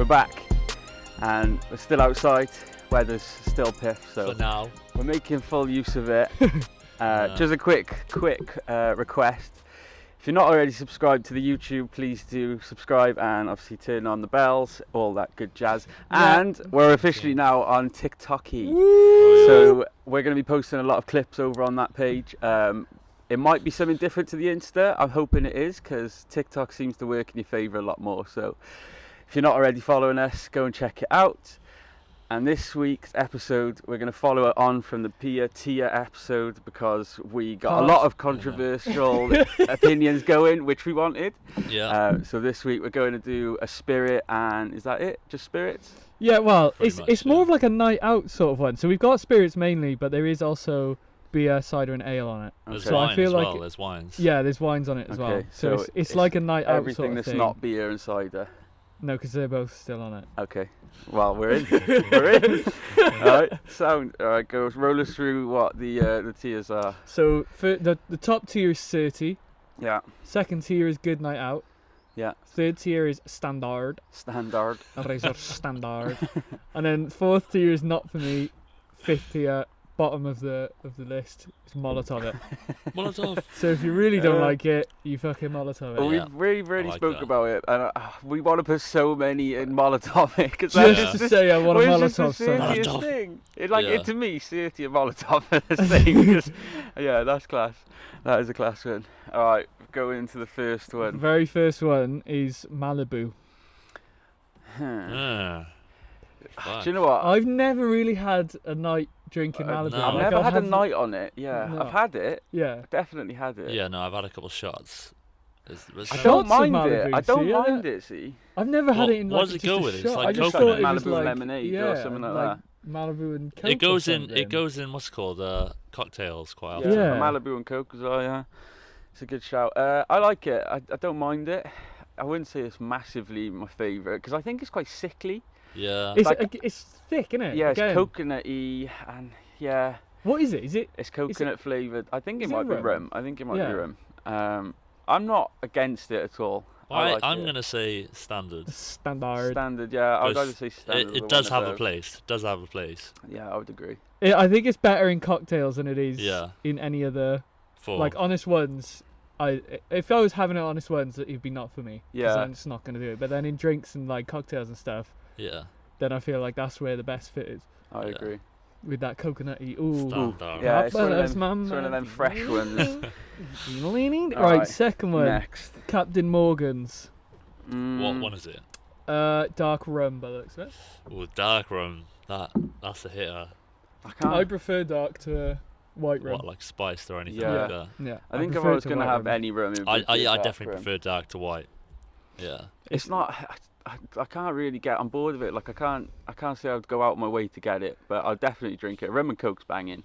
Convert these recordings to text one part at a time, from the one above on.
back, and we're still outside. Weather's still piff, so For now. we're making full use of it. Just a quick request. If you're not already subscribed to the YouTube, please do subscribe and obviously turn on the bells, all that good jazz. Yeah. And we're officially now on TikTok. Oh, yeah. So we're going to be posting a lot of clips over on that page. It might be something different to the Insta. I'm hoping it is, because TikTok seems to work in your favour a lot more. So if you're not already following us, go and check it out. And this week's episode, we're going to follow it on from the Pia Tia episode, because we got a lot of controversial opinions going, which we wanted. Yeah. So this week we're going to do a spirit, and is that it? Just spirits? Yeah, well, Pretty it's much, more yeah. of like a night out sort of one. So we've got spirits mainly, but there is also beer, cider, and ale on it. There's Okay. So I wine feel as like well. There's wines. Yeah, there's wines on it as well. Okay, So so it's like a night out Everything sort of that's thing. not beer and cider. No, because they're both still on it. Okay. Well, we're in. We're in. Alright, sound. Alright, go roll us through what the tiers are. So for the top tier is 30. Yeah. Second tier is good night out. Yeah. Third tier is standard. Standard. Razor standard. And then fourth tier is not for me. Fifth tier, bottom of the list, is Molotov it. Molotov. So if you really don't like it, you fucking Molotov it. Well, Yeah. we've really I like spoke that. about it, and we want to put so many in Molotov because Just to say I want a Molotov the song. dirtiest Molotov. thing. Yeah. To me, Certi and Molotov are the same. 'Cause, yeah, that's class. That is a class one. All right, go into the first one. Very first one is Malibu. Yeah. Do you know what? I've never really had a night drinking Malibu. no. I've Like, never I had a haven't- night on it. Yeah, No. I've had it. Yeah. Definitely had it. Yeah, no, I've had a couple of shots. I Shots don't of mind Malibu, it. I don't see, mind it. See. I've never had What- it in what like does it just go a with? It's shot. like I just coconut. thought it was Malibu like lemonade or something like that. Malibu and Coke. It goes or in. something. It goes in. What's it called? Cocktails quite often. Yeah. Malibu and Coke as well. Yeah, it's a good shout. I like it. I don't mind it. I wouldn't say it's massively my favourite because I think it's quite sickly. Yeah. It's thick, isn't it? Yeah, it's Again. coconutty and yeah, What is it? Is it? it's coconut flavoured. I think it is it might be rum? rum. I think it might Yeah. be rum. I'm not against it at all. I like I'm it. gonna say standard. Standard. Standard. Yeah, I would either say standard. or It the does one have a above. place. It does have a place. Yeah, I would agree. I think it's better in cocktails than it is Yeah. in any other. For Like honest ones, if I was having an honest ones, it'd be not for me. 'Cause Yeah. I'm just not gonna do it. But then in drinks and like cocktails and stuff, yeah. then I feel like that's where the best fit is I Yeah. agree. with that coconutty. Ooh. Standard. Yeah, it's one of That's them. It's my one of them man. fresh ones. Right, Alright, second one. Next. Captain Morgan's. What Mm, one is it? Dark rum by the looks of it. Oh, dark rum. That's a hitter. I can't. I prefer dark to white rum. What, like spiced or anything Yeah. like that? Yeah. I think if prefer I was to going to white have rum. any rum, it would I be dark definitely rum. prefer dark to white. Yeah. It's not. I can't really get on board with it. Like I can't say I'd go out my way to get it, but I'll definitely drink it. Rum and Coke's banging.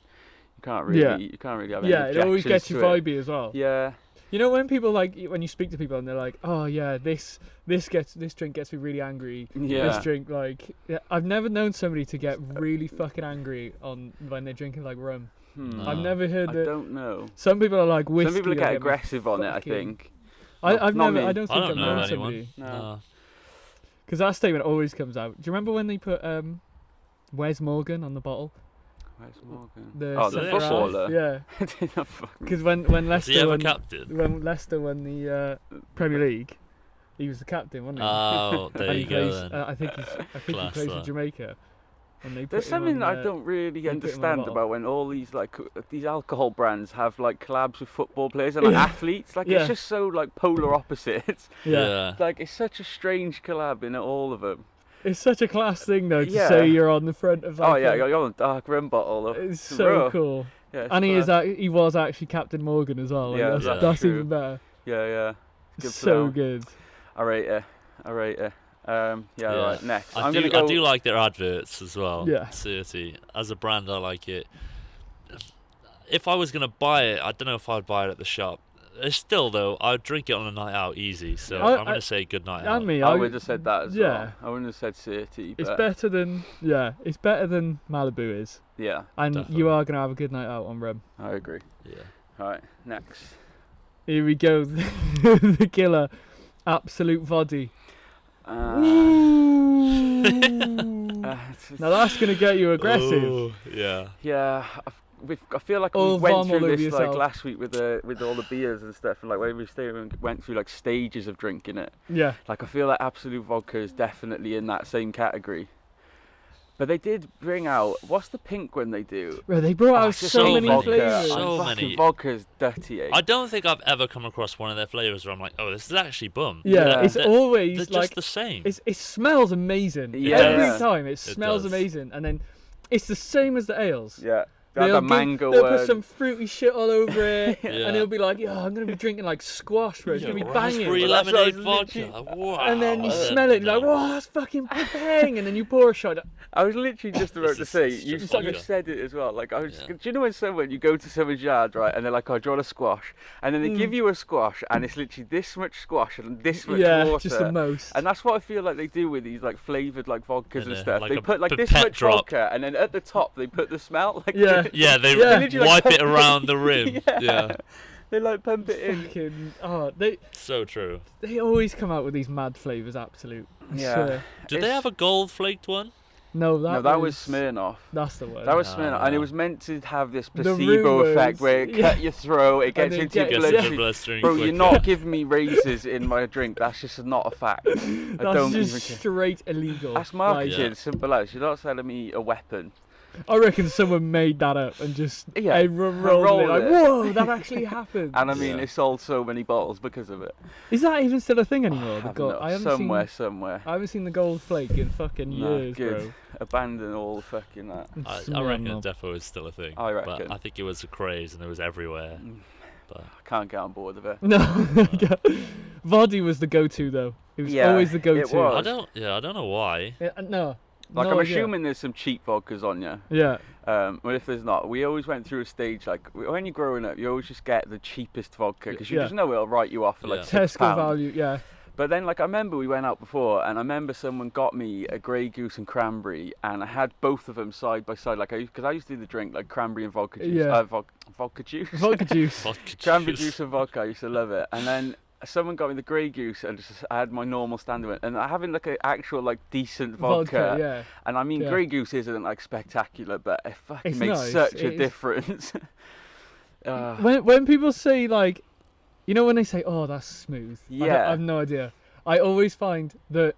You can't really. Yeah. You can't really have any Yeah, it always gets you objections to it. vibey as well. Yeah. You know when people when you speak to people and they're like, oh yeah, this drink gets me really angry. Yeah. This drink I've never known somebody to get really fucking angry when they're drinking like rum. Hmm. I've never heard I that. don't know. Some people are like whiskey. Some people they get me aggressive on it. I fucking- think. I've Not never. me. I don't I think don't I've know known anyone. somebody No. because that statement always comes out. Do you remember when they put Wes Morgan on the bottle? Where's Morgan? The Oh, the centre half? footballer. Yeah, Didn't fucking- because when Was he Leicester ever won, captain? when Leicester won the Premier League, he was the captain, wasn't he? Oh, there And you he go plays, then. I think he Class plays for that. Jamaica. And they put There's him something on, I don't really put him on the understand bottle. about when all these these alcohol brands have like collabs with football players and like athletes. Like Yeah. it's just so like polar opposites. Yeah. Like it's such a strange collab in all of them. It's such a class thing though to Yeah. say you're on the front of. Oh Like yeah, a- you're on a dark rum bottle. it's so cool. Yeah, And he was actually Captain Morgan as well. Like, Yeah, that's, that's that's true. even better. Yeah. Good So flow. good. I rate it. Yeah. Right. Next, I I'm do. gonna go. I do like their adverts as well. Yeah. Certi. As a brand, I like it. If I was gonna buy it, I don't know if I'd buy it at the shop. Still though, I'd drink it on a night out easy. So I'm gonna say good night out. And me, I would have said that as yeah. well. I wouldn't have said Certi. It's but better than Malibu is, Yeah, and Definitely. you are gonna have a good night out on rum. I agree. Yeah. All right. Next. Here we go, the killer, Absolute Voddy. Now that's gonna get you aggressive. Oh, yeah. Yeah, I feel like All we went vom all through over this like yourself. last week with all the beers and stuff, and like when we stayed and went through like stages of drinking it. Yeah. Like I feel like Absolute Vodka is definitely in that same category. But they did bring out, what's the pink one they do? Bro, they brought out it's just so so many many. flavors. So fucking many. vodka's dirty. Eh? I don't think I've ever come across one of their flavors where I'm like, oh, this is actually bum. Yeah, it's They're- always They're like just the same. it smells amazing. Yeah. Every Yeah. time it smells does. amazing, and then it's the same as the ales. Yeah. They'll The mango they'll one. put some fruity shit all over it, Yeah. and it'll be like, "Yeah, I'm gonna be drinking like squash, bro. It's gonna be banging." Raspberry Well, that's what I lemonade was vodka. literally- Wow. And then you smell it, and you're like, "Whoa, that's fucking bang!" And then you pour a shot. I was literally just about to It's say, just you vodka. said it as well. Like I was, Yeah. do you know when you go to someone's yard, right, and they're like, "Oh, do you want a squash?" And then they give you a squash, and it's literally this much squash and this much Yeah, water. just the most. And that's what I feel like they do with these like flavoured like vodkas and Yeah, stuff. like They a put like this pipette much drop. vodka, and then at the top they put the smell. Like Yeah. Yeah, they Yeah. Literally, wipe like, it around the rim. Yeah. Yeah. They like pump it in. Fucking, So true. they always come out with these mad flavors. Absolute. I Yeah. swear. Did they It's- have a gold flaked one? No, No, that was Smirnoff. That's the one. That was Ah, Smirnoff, and it yeah. was meant to have this The placebo effect rumours, where it yeah. cut your throat, it gets then into your gets- Gets yeah. in the bloodstream. bloodstream Bro, quicker. you're not giving me raises in my drink. That's just not a fact. I That's don't just even care. straight illegal. That's marketing, Yeah. simple as. You're not selling me a weapon. I reckon someone made that up and just Yeah, everyone rolled rolled it like, it. whoa, that actually happened. And I mean, Yeah. it sold so many bottles because of it. Is that even still a thing anymore? The I gold? don't know, I haven't somewhere. I haven't seen the gold flake in fucking No, years, good. bro. Abandon all the fucking that. It's I reckon Smirnoff. it defo is still a thing. I reckon. But I think it was a craze and it was everywhere. But I can't get on board with it. No, Voddy was the go-to though. It was Yeah, always the it go-to. was. I don't know why. No. Like, no I'm idea. assuming there's some cheap vodkas on you. Yeah. Well, if there's not, we always went through a stage like when you're growing up, you always just get the cheapest vodka because you Yeah. just know it'll write you off for like Yeah. £6. Tesco value, yeah. But then, like, I remember we went out before, and I remember someone got me a Grey Goose and cranberry, and I had both of them side by side, like, because I used to do the drink like cranberry and vodka juice. Yeah. Vodka juice. Vodka juice. Vodka Cranberry juice and vodka. I used to love it. And then someone got me the Grey Goose, and just I had my normal standard one, and having like an actual like decent vodka. yeah. And I mean, Yeah. Grey Goose isn't like spectacular, but it fucking It's makes nice, such it a is. difference. When people say like, you know when they say, "Oh, that's smooth," Yeah. I have no idea. I always find the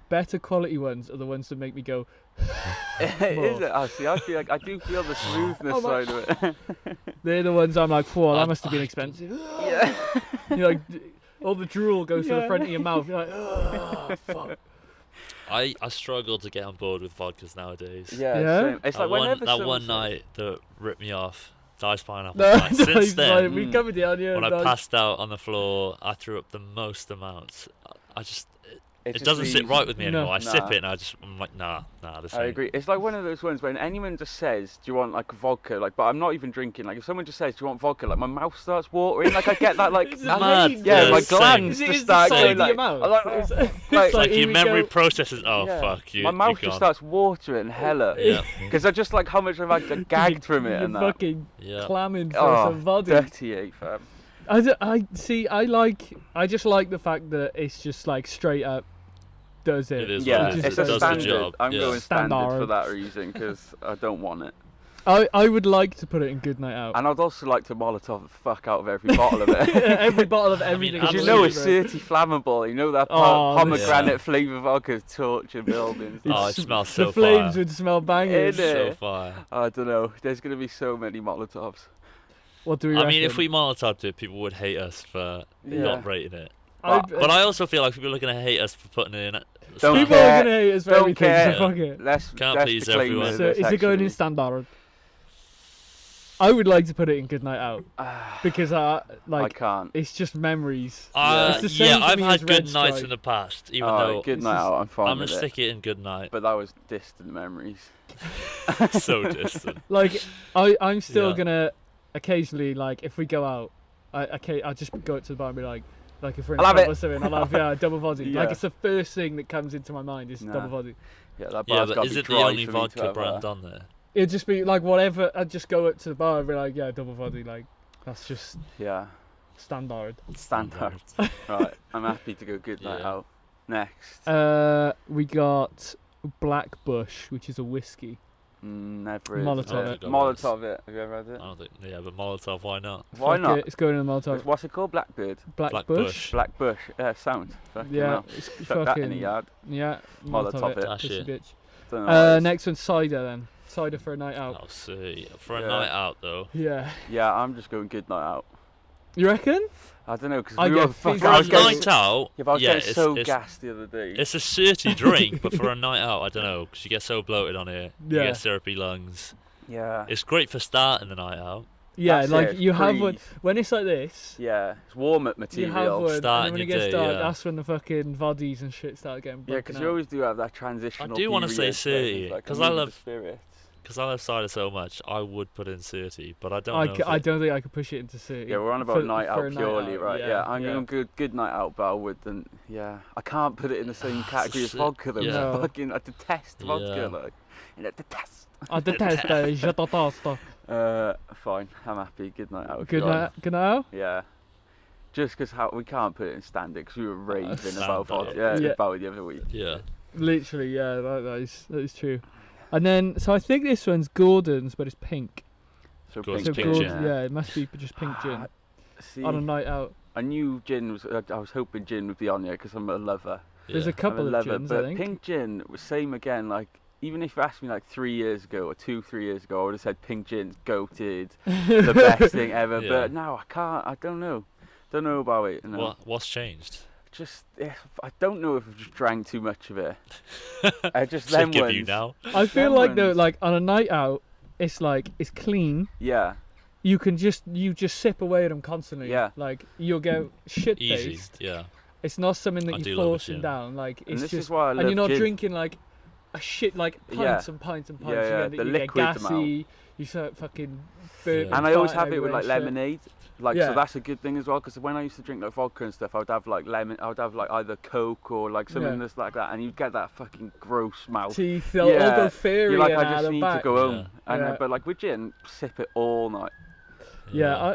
better quality ones are the ones that make me go. Is it? Oh, see, I feel like I do feel the smoothness Oh, side of it. They're the ones I'm like, "Whoa, that I- must have been expensive." Yeah. You're like, all the drool goes to the Yeah. front of your mouth. You're like, "Oh, fuck." I struggle to get on board with vodkas nowadays. Yeah. Yeah? Same. It's That like whenever one someone says- night that ripped me off, Dice Pineapple. No, Night. Since it's then, like, we covered it on here. when I dog. passed out on the floor, I threw up the most amounts. I just it just doesn't sit leaves- right with me No. anymore. I sip Nah. it and I'm like, nah, this I ain't. agree. It's like one of those ones when anyone just says, "Do you want like vodka?" Like, but I'm not even drinking. Like, if someone just says, "Do you want vodka?" Like, my mouth starts watering. Like, I get that. Like, Is it I- mad? yeah, Yeah, my same. glands Is it just is start the going side of like, your mouth? I'm like, It's like, It's like here your we memory go. processes. Oh yeah. fuck you. My mouth you're just gone. starts watering hella Yeah, because I just like how much I've like, gagged from it You're and that. fucking yeah. clamming for Oh, some vodka. dirty, fam. I see. I just like the fact that it's just like straight up does it. It is Yeah, what it is. it's It a does the standard. job. I'm Yeah. going standard for Standard. that reason because I don't want it. I would like to put it in Good Night Out. And I'd also like to Molotov the fuck out of every bottle of it. Every bottle of everything. Because you Absolutely, know it's dirty flammable. You know that Oh, pomegranate yeah. flavour vodka torture buildings. Oh, it It's- smells so the flames fire. would smell bangers. Is it? So fire. I don't know. There's going to be so many Molotovs. What do we I reckon? mean, if we Molotoved it, people would hate us for Yeah. not rating it. But But I also feel like people are going to hate us for putting it in. Don't people care. are gonna hate us for Don't everything. care. So fuck it. Let's Can't let's please declaim everyone. this, So is it going in actually. standard? I would like to put it in Good Night Out because I like can't. it's just memories. It's the same Yeah, for I've me had as good Red nights Stripe. in the past, even Oh, though good This night is- out. I'm fine I'm going with to it. stick it in good night. But that was distant memories. So distant. Like I'm still Yeah. gonna occasionally like if we go out, I'll just go up to the bar and be like if we're in I'll a have pub it. or something, I'll have double vodka. Yeah. Like it's the first thing that comes into my mind is Nah. double vodka. Yeah, that Yeah, bar's but got is be it the dry only for me to vodka have brand that. on there? It'd just be like whatever. I'd just go up to the bar and be like, yeah, double vodka. Like that's just Yeah, standard. standard. Right, I'm happy to go good night Yeah. out. Next. We got Black Bush, which is a whiskey. Never is. Molotov it. Molotov it. Have you ever had it? I don't think. Yeah, but Molotov, why not? Why Fuck not? It. It's going in the Molotov. What's it called? Blackbird. Black Bush. Black Bush. Sound. Fucking Yeah, hell. it's Chuck that in the fucking. yard. Yeah, Molotov it. Dash Pussy it. bitch. Don't know what it is. Next one, cider then. Cider for a night out. I'll see. For a Yeah. night out, though. Yeah. Yeah, I'm just going good night out. You reckon? I don't know because I we get were fizzy. For I a was getting, night out, yeah, but I was yeah, getting so it's, gassed the other day. it's a dirty drink, but for a night out, I don't know, because you get so bloated on it. You Yeah. get syrupy lungs. Yeah. It's great for starting the night out. Yeah, That's like it, you have one breeze. when it's like this. Yeah, it's warm-up You have material. one, and Starting then when it your gets day, dark, yeah. that's when the fucking bodies and shit start getting Yeah, broken because out. you always do have that transitional. I do wanna say period where it's 30, like 'cause a I mood of love- the spirits. Because I love cider so much, I would put in 30, but I don't know. I don't think I could push it into city. Yeah, we're on about night for out a night purely, out, right? Yeah, I'm going good night out, but I wouldn't. Yeah, I can't put it in the same category as shit. vodka though. Yeah. No. Fucking, I detest vodka, Yeah. like, and I detest. I detest it. Je déteste. Fine, I'm happy. Good night out. Good Go on. night. Good night. out? Yeah. Just because we can't put it in standard because we were raving about Standard. vodka. Yeah. About it the other week. Yeah. Literally, yeah, that is true. And then, so I think this one's Gordon's, but it's pink. So Gordon's So pink Gordon, gin. yeah, it must be just pink gin See, on a night out. I knew gin was. I was hoping gin would be on here because I'm a lover. There's Yeah. a couple I'm a of lover, gins, but I think. pink gin was same again. Like even if you asked me like 3 years ago or 3 years ago, I would have said pink gin's goated, the best thing ever. Yeah. But now I can't. I don't know. Don't know about it. No. What's changed? Just I don't know if I've just drank too much of it. I just Should them give ones. you now. I feel them like though, ones. like on a night out, it's clean. Yeah. You just sip away at them constantly. Yeah. Like you'll get shit Easy. faced. Yeah. It's not something I that do you're love a forcing gin. down. Like And it's this just, is why I love and you're not gin. drinking like a shit like Yeah. pints and pints and pints. Yeah, You the get liquid amount. gassy. You start fucking burning. Yeah. And I always fat have it with everywhere like and shit. lemonade. Like Yeah. so that's a good thing as well because when I used to drink like vodka and stuff, I would have like lemon. I would have like either Coke or like something Yeah. that's like that, and you'd get that fucking gross mouth. Teeth all Yeah. go fairy You're like, and I out just the need back. to go home. Yeah. And Yeah. but like with gin, sip it all night. Yeah,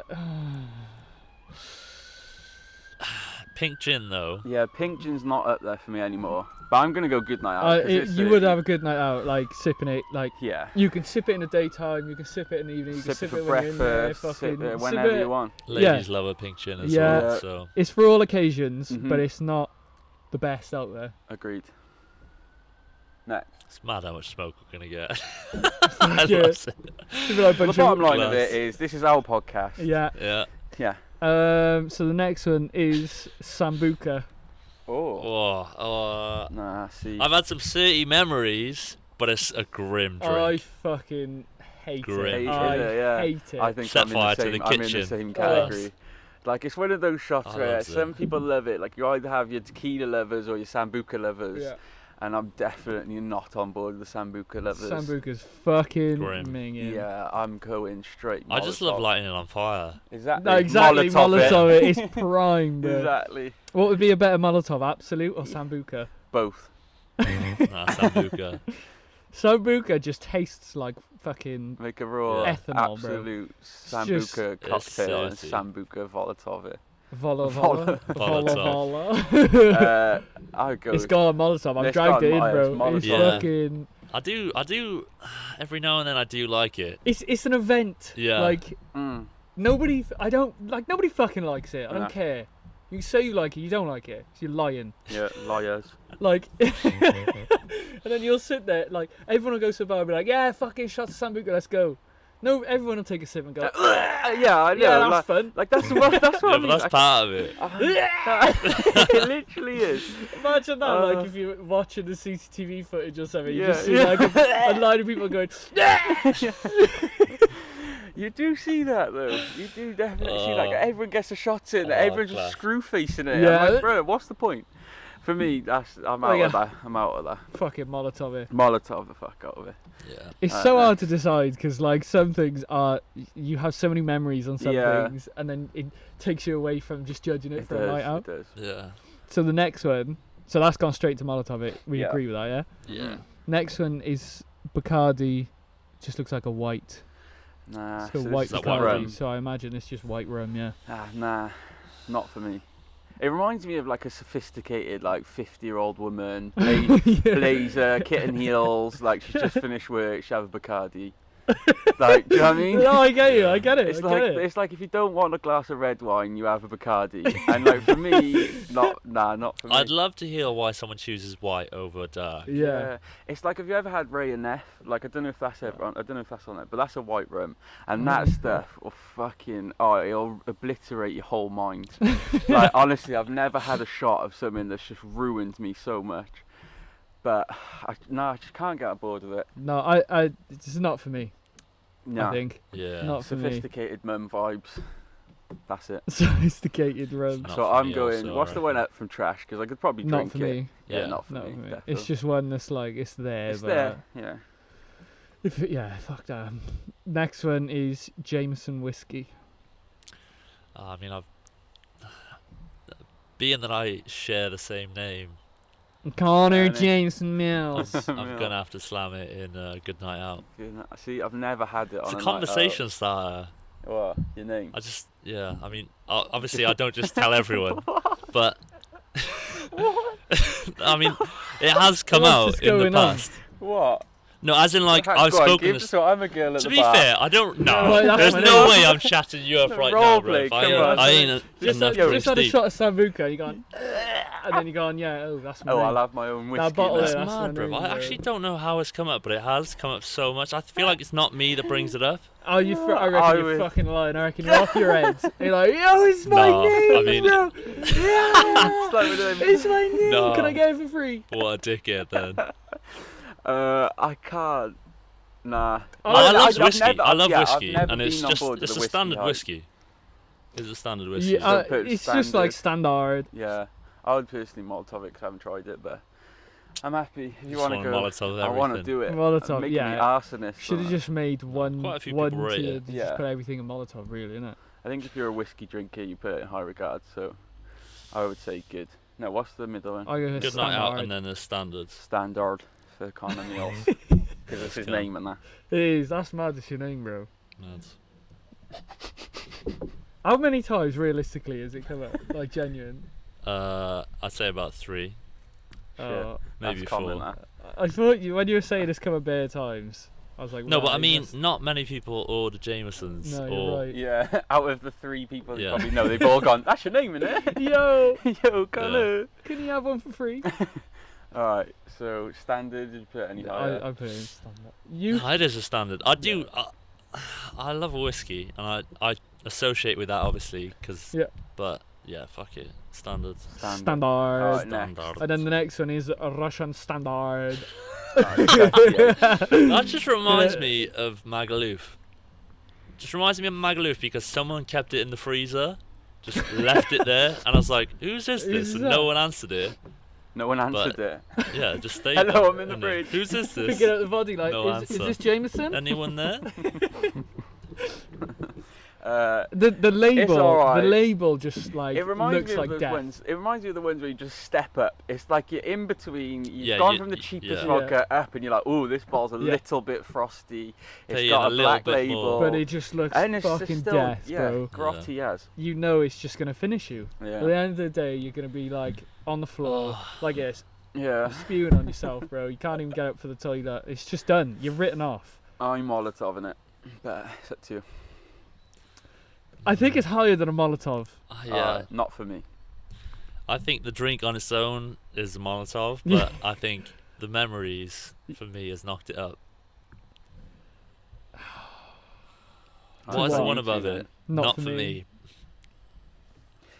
Pink gin though. Yeah, pink gin's not up there for me anymore. But I'm gonna go good night out. 'cause it's you would have a good night out, like sipping it. Like Yeah. you can sip it in the daytime, you can sip it in the evening, you can Sip sip it it for when you're in there. breakfast. Fucking Sip it sip whenever it. you want. Ladies love a pink gin as Yeah. well. So It's for all occasions, Mhm. but it's not the best out there. Agreed. Next. it's mad how much smoke we're gonna get. Yeah. That's it. People are a Well, bunch the bottom of- line of it is this is our podcast. Yeah. Yeah. Yeah. So the next one is Sambuca. Oh. Oh, Nah. See. I've had some dirty memories, but it's a grim drink. I fucking hate Great. it. Hate I it, yeah. hate it. I think Set I'm fire in the to same. the I'm in the kitchen. same Oh. category. Like it's one of those shots I where loves some it. people love it. Like you either have your tequila lovers or your sambuca lovers, Yeah. and I'm definitely not on board with the sambuca lovers. Sambuca's fucking Grim. minging. Yeah, I'm going straight. I just love Molotov. lighting it on fire. Exactly. No, exactly. Molotov, it. it. It's prime. But Exactly. what would be a better Molotov, Absolute or Sambuca? Both. Nah, Sambuca. Sambuca just tastes like fucking. Make a raw Ethanol, bro. absolute just- sambuca It's cocktail and dirty. sambuca Molotov. Vola Vola. vola vola Molotov. vola. I go. It's got a Molotov. I've It's dragged got it in, Myers bro. Molotov. It's Yeah. fucking. I do. Every now and then I do like it. It's an event. Yeah. Like Mm. nobody. I don't like. Nobody fucking likes it. I No. don't care. You can say you like it. You don't like it. You're lying. Yeah, liars. Like, and then you'll sit there. Like everyone will go to the bar and be like, "Yeah, fucking shots of Sambuca. Let's go." No, everyone will take a sip and go, Yeah, I know. "Yeah, that's like, fun." like that's what that's what Yeah, I mean. but that's part of it. it literally is. Imagine that, Uh, like if you're watching the CCTV footage or something, you Yeah, just see yeah. like a line of people going, You do see that though. You do definitely see that. Oh. Everyone gets a shot in. Oh, Everyone's class. just screw facing it. Yeah. I'm like, bro, what's the point? For me, I'm out yeah. of that. I'm out of that. "Fucking Molotov it." Molotov the fuck out of it. Yeah. It's Alright, so hard next. to decide because like some things are you have so many memories on some Yeah. things, and then it takes you away from just judging it, It for a night does. out. It does. Yeah. So the next one, so that's gone straight to Molotov it. We Yeah. agree with that, yeah. Yeah. Next one is Bacardi. Just looks like a white. Nah. It's a so white this is that white Bacardi. rum? So I imagine it's just white rum, yeah. Nah, not for me. It reminds me of like a sophisticated, like 50-year-old woman, Yeah. blazer, kitten heels, like she's just finished work, she have a Bacardi. Like, do you know what I mean? No, I get you. I get it. It's I like get it. it's like if you don't want a glass of red wine, you have a Bacardi. And like for me, not for me. I'd love to hear why someone chooses white over dark. Yeah. It's like, have you ever had Ray and Neff? Like, I don't know if that's ever on, I don't know if that's on it, but that's a white rum, and that stuff will it'll obliterate your whole mind. Like, honestly, I've never had a shot of something that's just ruined me so much. But I just can't get on board with it. No, it's just not for me. No, I think Yeah. not for me. sophisticated mum vibes. That's it. Sophisticated rum. Not So for I'm me going. also, What's I the one up from trash? Because I could probably Not drink for it. me. Yeah, Yeah. not for Not me. for me. Definitely. It's just one that's like it's there. It's but there. Yeah. fuck that. Next one is Jameson Whiskey. I mean, being that I share the same name, Connor Yeah, Jameson Mills. I'm gonna have to slam it in Good Night Out. See, I've never had it on It's a night conversation starter. out. What? Your name? I mean, obviously I don't just tell everyone, but I mean, it has come What's out this in the going on? past. What? No, as in like Go I've on, spoken. give so I'm a girl at To the be bar. fair, I don't know. Right, that's There's my no name. way I'm chatting you up right now, Roleplay, bro. come on. I ain't Just enough had to a deep. shot of Sambuca, you gone, and then you gone, yeah, that's my Oh, name. I'll have my own whiskey. bottle then. is- That's That's mad, my bro. name, I bro. actually don't know how it's come up, but it has come up so much. I feel like it's not me that brings it up. Oh, I I reckon you're would- fucking lying. I reckon you're off your head. You're like, yo, it's my No, name, I mean- bro. Yeah, It's like with them- it's my name. No. Can I get it for free? What a dickhead, then. I can't. Nah. I love I've whiskey. never- I love yeah, I've whiskey, never and it's been on just board with it's the a whiskey standard hype. whiskey. It's a standard whiskey. Yeah, Don't put it's just like standard. Yeah, I would personally Molotov it 'cause I haven't tried it, but I'm happy. If you Just want to wanna go, Molotov I want to everything. do it. Molotov, I'm making yeah. me arsonist. Should have just made one Quite a few one people rate tier it. to Yeah. just put everything in Molotov, really, innit? I think if you're a whiskey drinker, you put it in high regard. So I would say good. No, what's the middle one? I go Good night out, and then the standards. Standard for Connor Mills because it's his Cool. name and that. It is. That's mad. It's your name, bro. Mad. How many times realistically has it come up? Like genuine. I'd say about 3, Oh, maybe That's 4. common, that. I thought when you were saying it's come up bare times, I was like, No, but I right, mean, yes. not many people order Jamesons. No, or you're right. Yeah, out of the 3 people you Yeah. probably know, they've all gone, that's your name, innit? Yo, Yo, Connor. can you have one for free? Alright, so standard, did you put any higher? I put it in standard. You No, it is a standard. I do. I love a whiskey, and I associate with that obviously, cause. Yeah. But yeah, fuck it. Standards. standard. Alright, next. Standard. And then the next one is a Russian standard. That just reminds me of Magaluf. Just reminds me of Magaluf because someone kept it in the freezer, just left it there, and I was like, "Whose is Who's this?" And that? no one answered it. No one answered it. Yeah, it just stayed. Hello, there, I'm in the didn't it? fridge. Whose is this? Picking up the body like, No is answer. this Jameson? Anyone there? The label, alright. the label just like It reminds looks me of like those death. ones. It reminds me of the ones where you just step up. It's like you're in between. You've Yeah, gone you- from the y- cheapest yeah. vodka up, and you're like, "Oh, this bottle's a Yeah. little bit frosty. It's Pay in got a a little black bit label." more. But it just looks and it's just fucking still, death, yeah, bro. grotty as. You know it's just gonna finish you. Yeah. At the end of the day, you're gonna be like on the floor like this, Yeah. spewing on yourself, bro. You can't even get up for the toilet. It's just done. You're written off. I'm Molotov in it, but it's up to you. I think it's higher than a Molotov. Yeah. Not for me. I think the drink on its own is a Molotov, but I think the memories for me has knocked it up. What is the what? one above it? Not for me. me.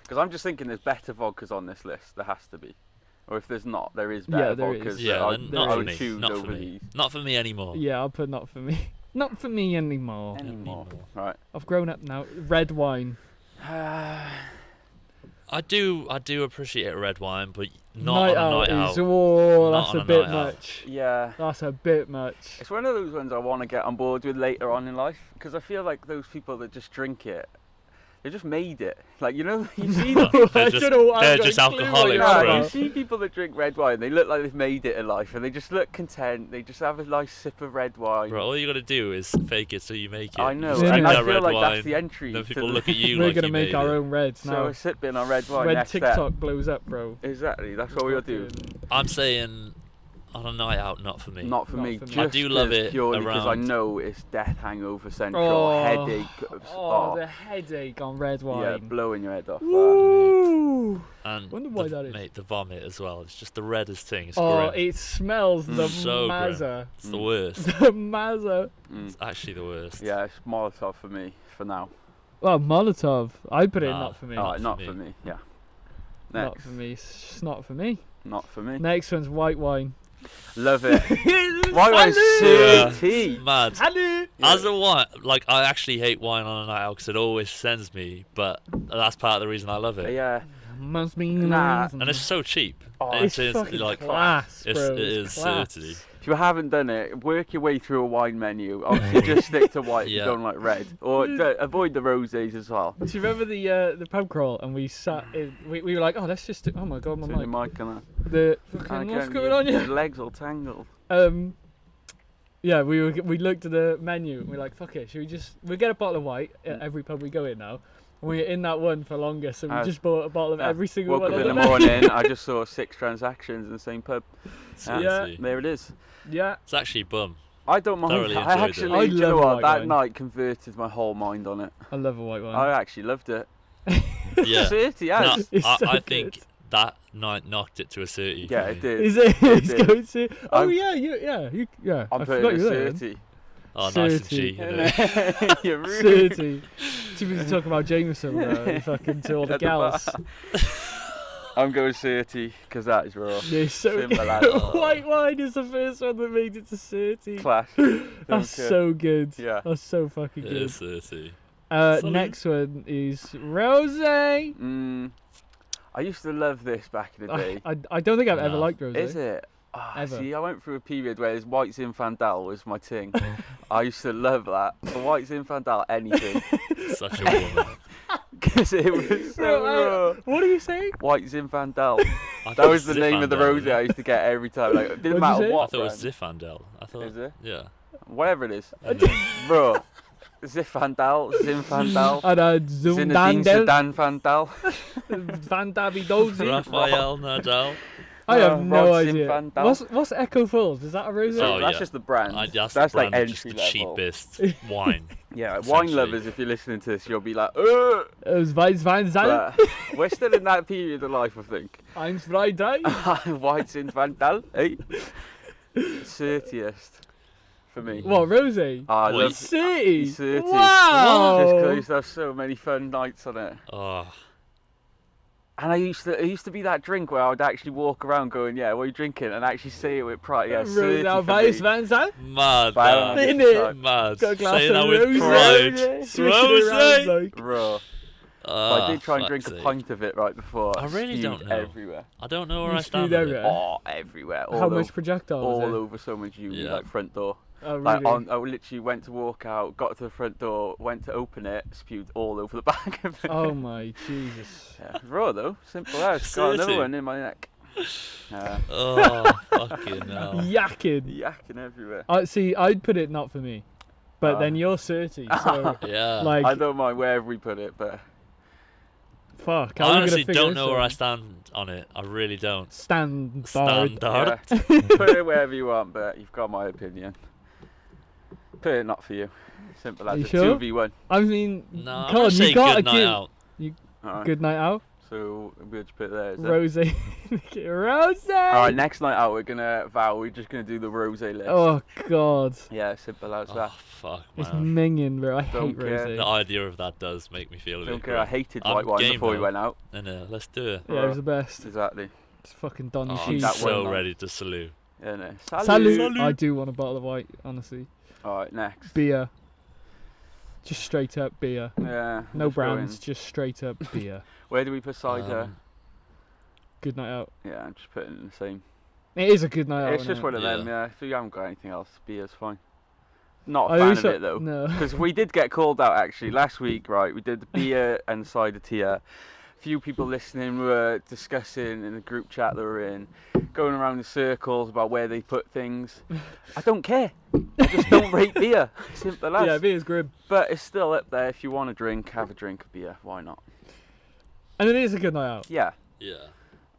Because I'm just thinking there's better vodkas on this list. There has to be. Or if there's not, there is Yeah, better there vodkas is. that Yeah, I, then there not I for would me. choose Not for over me. these. Not for me anymore. Yeah, I'll put not for me. Not for me anymore. Anymore. Right. I've grown up now. Red wine. I do appreciate red wine, but not night on a out night is, out. oh, Not that's on a a bit night out. much. Yeah. That's a bit much. It's one of those ones I want to get on board with later on in life because I feel like those people that just drink it, They just made it. Like, you know, you see They're I just- don't know. I've they're got just a clue what alcoholics, you're on bro. yeah, you about. see people that drink red wine, they look like they've made it in life, and they just look content. They just have a nice sip of red wine. Bro, all you gotta do is fake it so you make it. I You know, just Yeah, drink and I that feel red like wine, that's the entry. then to people the- look at you We're like gonna you make made our it. own reds So now. we're sipping on red wine When next TikTok step. blows up, bro. Exactly, that's what we'll do. I'm saying on a night out, not for me. Not for Not me. for me. Just I do love 'cause it purely because I around- know it's death hangover central, Oh, headache. Oh, the headache on red wine. yeah, blowing your head off. Woo! And Wonder why that is. mate, the vomit as well. It's just the reddest thing. It's Oh, grim. it smells the So grim. mazza. It's the worst. The mazza. It's actually the worst. Yeah, it's Molotov for me for now. Well, Molotov. I put it Nah. not for me. Alright, Not not for for me. Yeah. Not Next. for me. It's just not for me. Not for me. Next one's white wine. Love it. Why was Yeah. tea? Mad. Hello. As a wine, like I actually hate wine on a night out because it always sends me. But that's part of the reason I love it. Yeah. Must be Nah. And it's so cheap. Oh, It's It's fucking like class, bro. it is class. certainly. If you haven't done it, work your way through a wine menu. Obviously, just stick to white if you Yeah. don't like red. Or avoid the rosés as well. Do you remember the pub crawl and we sat? We were like, oh, let's just. Oh my god, my Turn your mic. mic on. The fucking, what's going on Your here? legs all tangled. Yeah, we looked at the menu and we're like, fuck it, should we get a bottle of white at every pub we go in now? And we're in that one for longer, so we just bought a bottle of every single Woke one up on in the the menu. morning, I just saw 6 transactions in the same pub. Seriously. There it is. Yeah. It's actually bum. I don't mind. Thoroughly I enjoyed it. actually, I do you know love what? white That wine. night converted my whole mind on it. I love a white wine. I actually loved it. Yeah. 30, No, yeah. It's I so think good. that night knocked it to a 30. Yeah, for it me. did. Is it? It's did. going to. Oh I'm- yeah. I'm I putting forgot it you were there. 30. Oh, nice and 30. cheap. innit? You're rude. 30. Too busy talking about Jameson, bro. Fucking to all the At the bar. gals. I'm going 30 because that is raw. Yeah, so Simple as. white wine is the first one that made it to 30. Class. That's Don't care. so good. Yeah. That's so fucking It good. is 30. Uh, Solid. next one is rosé. I used to love this back in the day. I don't think I've ever No. liked rosé. Is it? Ever. See, I went through a period where White Zinfandel was my thing. I used to love that. The White Zinfandel, anything. Such a woman. Because it was so Bro, raw. what are you saying? White Zinfandel. I That thought was the name of the Zinfandel, rosé I used to get every time. Like, it didn't What'd you matter say? I what thought it was brand. Zinfandel. I thought. Is it? Yeah. Whatever it is. Bro. Zinfandel, Zinfandel. And Zinedine Zundandel. Zidane Fandel. Van Davidozi. Rafael Nadal. I have no Rod idea. Zinfandel. What's Echo Falls? Is that a rosé? Oh, That's yeah. just the brand. That's That's the like brand of just entry the level. cheapest wine. Yeah, wine essentially. lovers, if you're listening to this, you'll be like, ugh. It was Van Zal. But we're still in that period of life, I think. I'm Friday. White Zinfandel, hey? 30th for me. What, rosé? I Wait. love 30? 30. Wow! Just because I used to have so many fun nights on it. Oh, And it used to be that drink where I would actually walk around going, yeah, what are you drinking? And actually say it with pride. Yeah, 30 Now, for Vice me. Van Zal. mad. Wow. man. Innit? Mad. Got a glass Saying of that with rosé. pride. Switching it around, Rosé. like. Bro. But I Ah, did try and drink fuck's a sake. pint of it right before. I really don't Spewed know. Everywhere. I don't know where You I stand spewed with it. everywhere. Oh, everywhere. All How over, much projectile all was it? over so much uni, Yeah. like front door. Oh, Like really? I literally went to walk out, got to the front door, went to open it, spewed all over the back of it. Oh my Jesus. Yeah, raw though, simple as. Got another 30. one in my neck. Oh, fucking hell. Yakking. Yakking everywhere. See, I'd put it not for me. But then you're 30, so Yeah. like, I don't mind wherever we put it, but fuck. How I are we honestly gonna figure don't this know where I out? stand on it. I really don't. Standard. Standard. yeah, put it wherever you want. But you've got my opinion. Put it not for you. Simple as You it. sure? 2v1. I mean, No, I'm God, gonna say you got good a night good, out. Alright. good night out. So we'll just put it there. Is that? Rosé. Rosé. Alright, next night out we're we're just gonna do the rosé list. Oh God, Yeah, simple as Oh, that. fuck, it's man. minging, bro. I Don't hate care. The rosé. idea of that does make me feel a Don't bit care. I grim. hated I'm white wine game before we though. went out. And let's do it. Yeah, it was the best. Exactly. It's fucking Don Oh, I'm Cheese. that so one, ready to salute. Yeah, no. Salute. Salute. I do want a bottle of white, honestly. Alright, next. Beer. Just straight up beer. Yeah. No just go brands, in. just straight up beer. Where do we put cider? Good night out. Yeah, I'm just putting it in the same. It is a good night out. It's innit? just one of them, Yeah. yeah. If you haven't got anything else, beer's fine. not a I fan always of thought- it though. no. Because we did get called out actually last week, right? We did the beer and cider tier. Few people listening were discussing in the group chat that we're in, going around in circles about where they put things. I don't care. I just don't rate beer. Simple as. Yeah, beer's grim. But it's still up there. If you want a drink, have a drink of beer. Why not? And it is a good night out. Yeah, Yeah.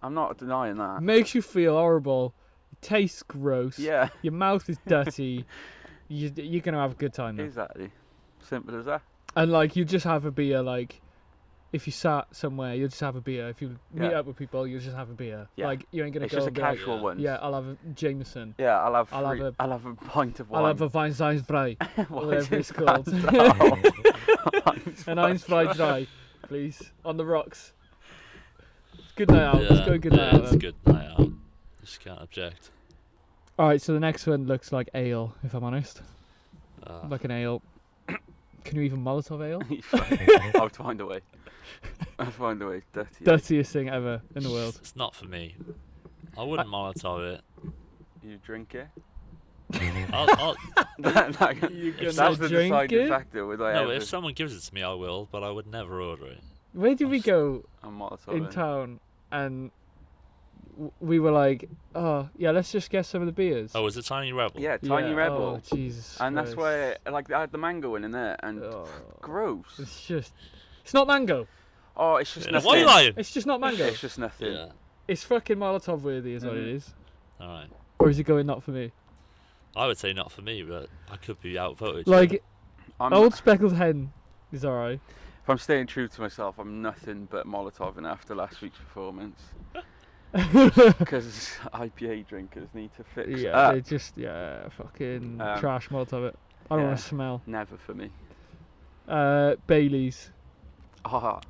I'm not denying that. Makes you feel horrible. It tastes gross. Yeah, Your mouth is dirty. You're going to have a good time then. exactly. Simple as that. And like, you just have a beer, like, if you sat somewhere, you'll just have a beer. If you meet Yeah. up with people, you'll just have a beer. Yeah. Like, you ain't going to It's go just a and be like, casual Yeah. one. yeah, I'll have a Jameson. Yeah, I'll have a- a pint of wine. I'll have a Weinseinsbrei, What whatever is it's called. that? An Einsfrei dry, please. On the rocks. Good night out. Yeah, Let's go good night out it's a then. good night out. Just can't object. Alright, so the next one looks like ale, if I'm honest. Like an ale. Can you even Molotov ale? I'll find a way. I'll find a way. Dirty. Dirtiest thing ever in the world. It's not for me. I wouldn't Molotov it. You drink it? I'll, You If gonna That's the drink deciding it? factor. Would I no, ever if someone gives it to me, I will, but I would never order it. Where did we go a Molotov in town and we were like, oh, yeah, let's just get some of the beers. Oh, was it Tiny Rebel? Yeah, Tiny Rebel. Oh, Jesus And that's Christ. where, like, I had the mango in there, and Oh, gross. it's not mango. Oh, it's just Yeah, nothing. why are you lying? It's just not mango. It's just nothing. Yeah. It's fucking Molotov worthy is what it Mhm. is. Alright. Or is it going not for me? I would say not for me, but I could be outvoted. Like, I'm, old speckled hen is alright. if I'm staying true to myself, I'm nothing but Molotov after last week's performance. Because IPA drinkers need to fix Yeah, up. they just, fucking Um, trash Molotov it. I don't yeah. want to smell. Never for me. Baileys. Ah,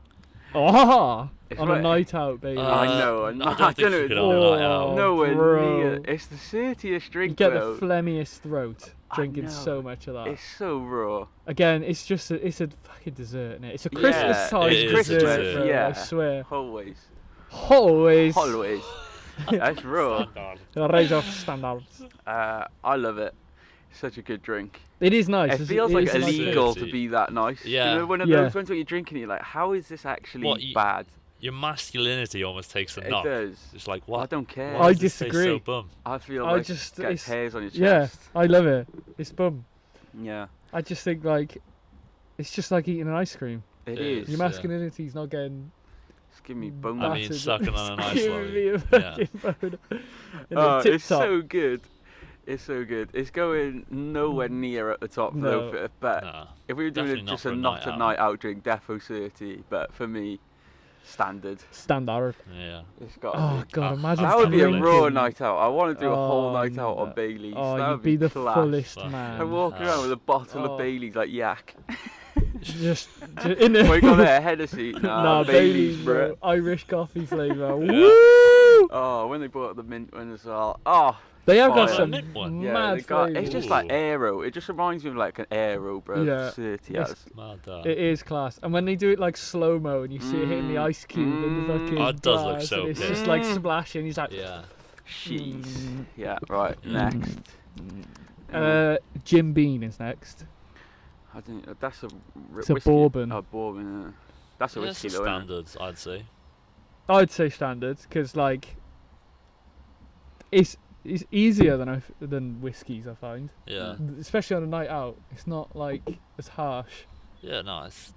Oh, It's on right- a night out, Baileys. I know. I and don't I think don't you know. could have a night out. Nowhere bro. near. It's the dirtiest You drink. get though. the phlegmiest throat I drinking know. so much of that. It's so raw. Again, it's just it's a fucking dessert, isn't it? It's a Christmas Yeah, time it is a dessert, dessert. bro, Yeah. I swear. Always. Always. Always. That's raw. Raise off standards. I love it. Such a good drink. It is nice. It feels like is a nice drink. illegal to Dirty. be that nice. Yeah. You know, one of Yeah. those ones where you're drinking, you're like, how is this actually What, you- bad? Your masculinity almost takes a It knock. does. It's like, I what? don't care. Why I does this taste disagree. so bum? I feel I like just- it gets it's- hairs on your Yeah, chest. I love it. It's bum. Yeah. I just think like it's just like eating an ice cream. It It is. is. Your Yeah. masculinity's not getting. Just give me bone. I mean, battered. sucking on an ice Giving lolly. me a Yeah. fucking bone in the Oh, tip it's top. so good. It's so good. It's going nowhere near at the top No. though. But Nah. if we were doing Definitely not just for a a not night a night out drink, defo 30. But for me, standard. Standard. Yeah. It's got. Oh god, imagine That would be a drinking. raw night out. I want to do a whole Oh, night out no. on Baileys. Oh, that you'd would be the class. fullest Fucking man. I walk around with a bottle Oh. of Baileys like yak. just in the. We got there, Hennessy. Nah, Baileys, Baileys, bro. bro. Irish coffee flavour. Yeah. Woo! Oh, when they brought the mint one as well. Oh, They have got Fire. some Mint one. yeah. mad They got, flavours. it's just like Ooh. aero. It just reminds me of like an aero, bro. Yeah. 30 Yes. as. Mad dog. It is class, and when they do it like slow mo, and you see it hitting the ice cube and the fucking Oh, it does look glass, so and it's good. just like splashing. He's like, Yeah. Jeez. Yeah, right. Yeah. Next. Jim Beam is next. I think that's a It's a whiskey. bourbon. Oh, bourbon. Yeah. That's a Yeah, whiskey it's though, isn't it? standards, I'd say. I'd say standard because like it's easier than whiskies. I find, Yeah. especially on a night out. It's not like as harsh. Yeah, nice.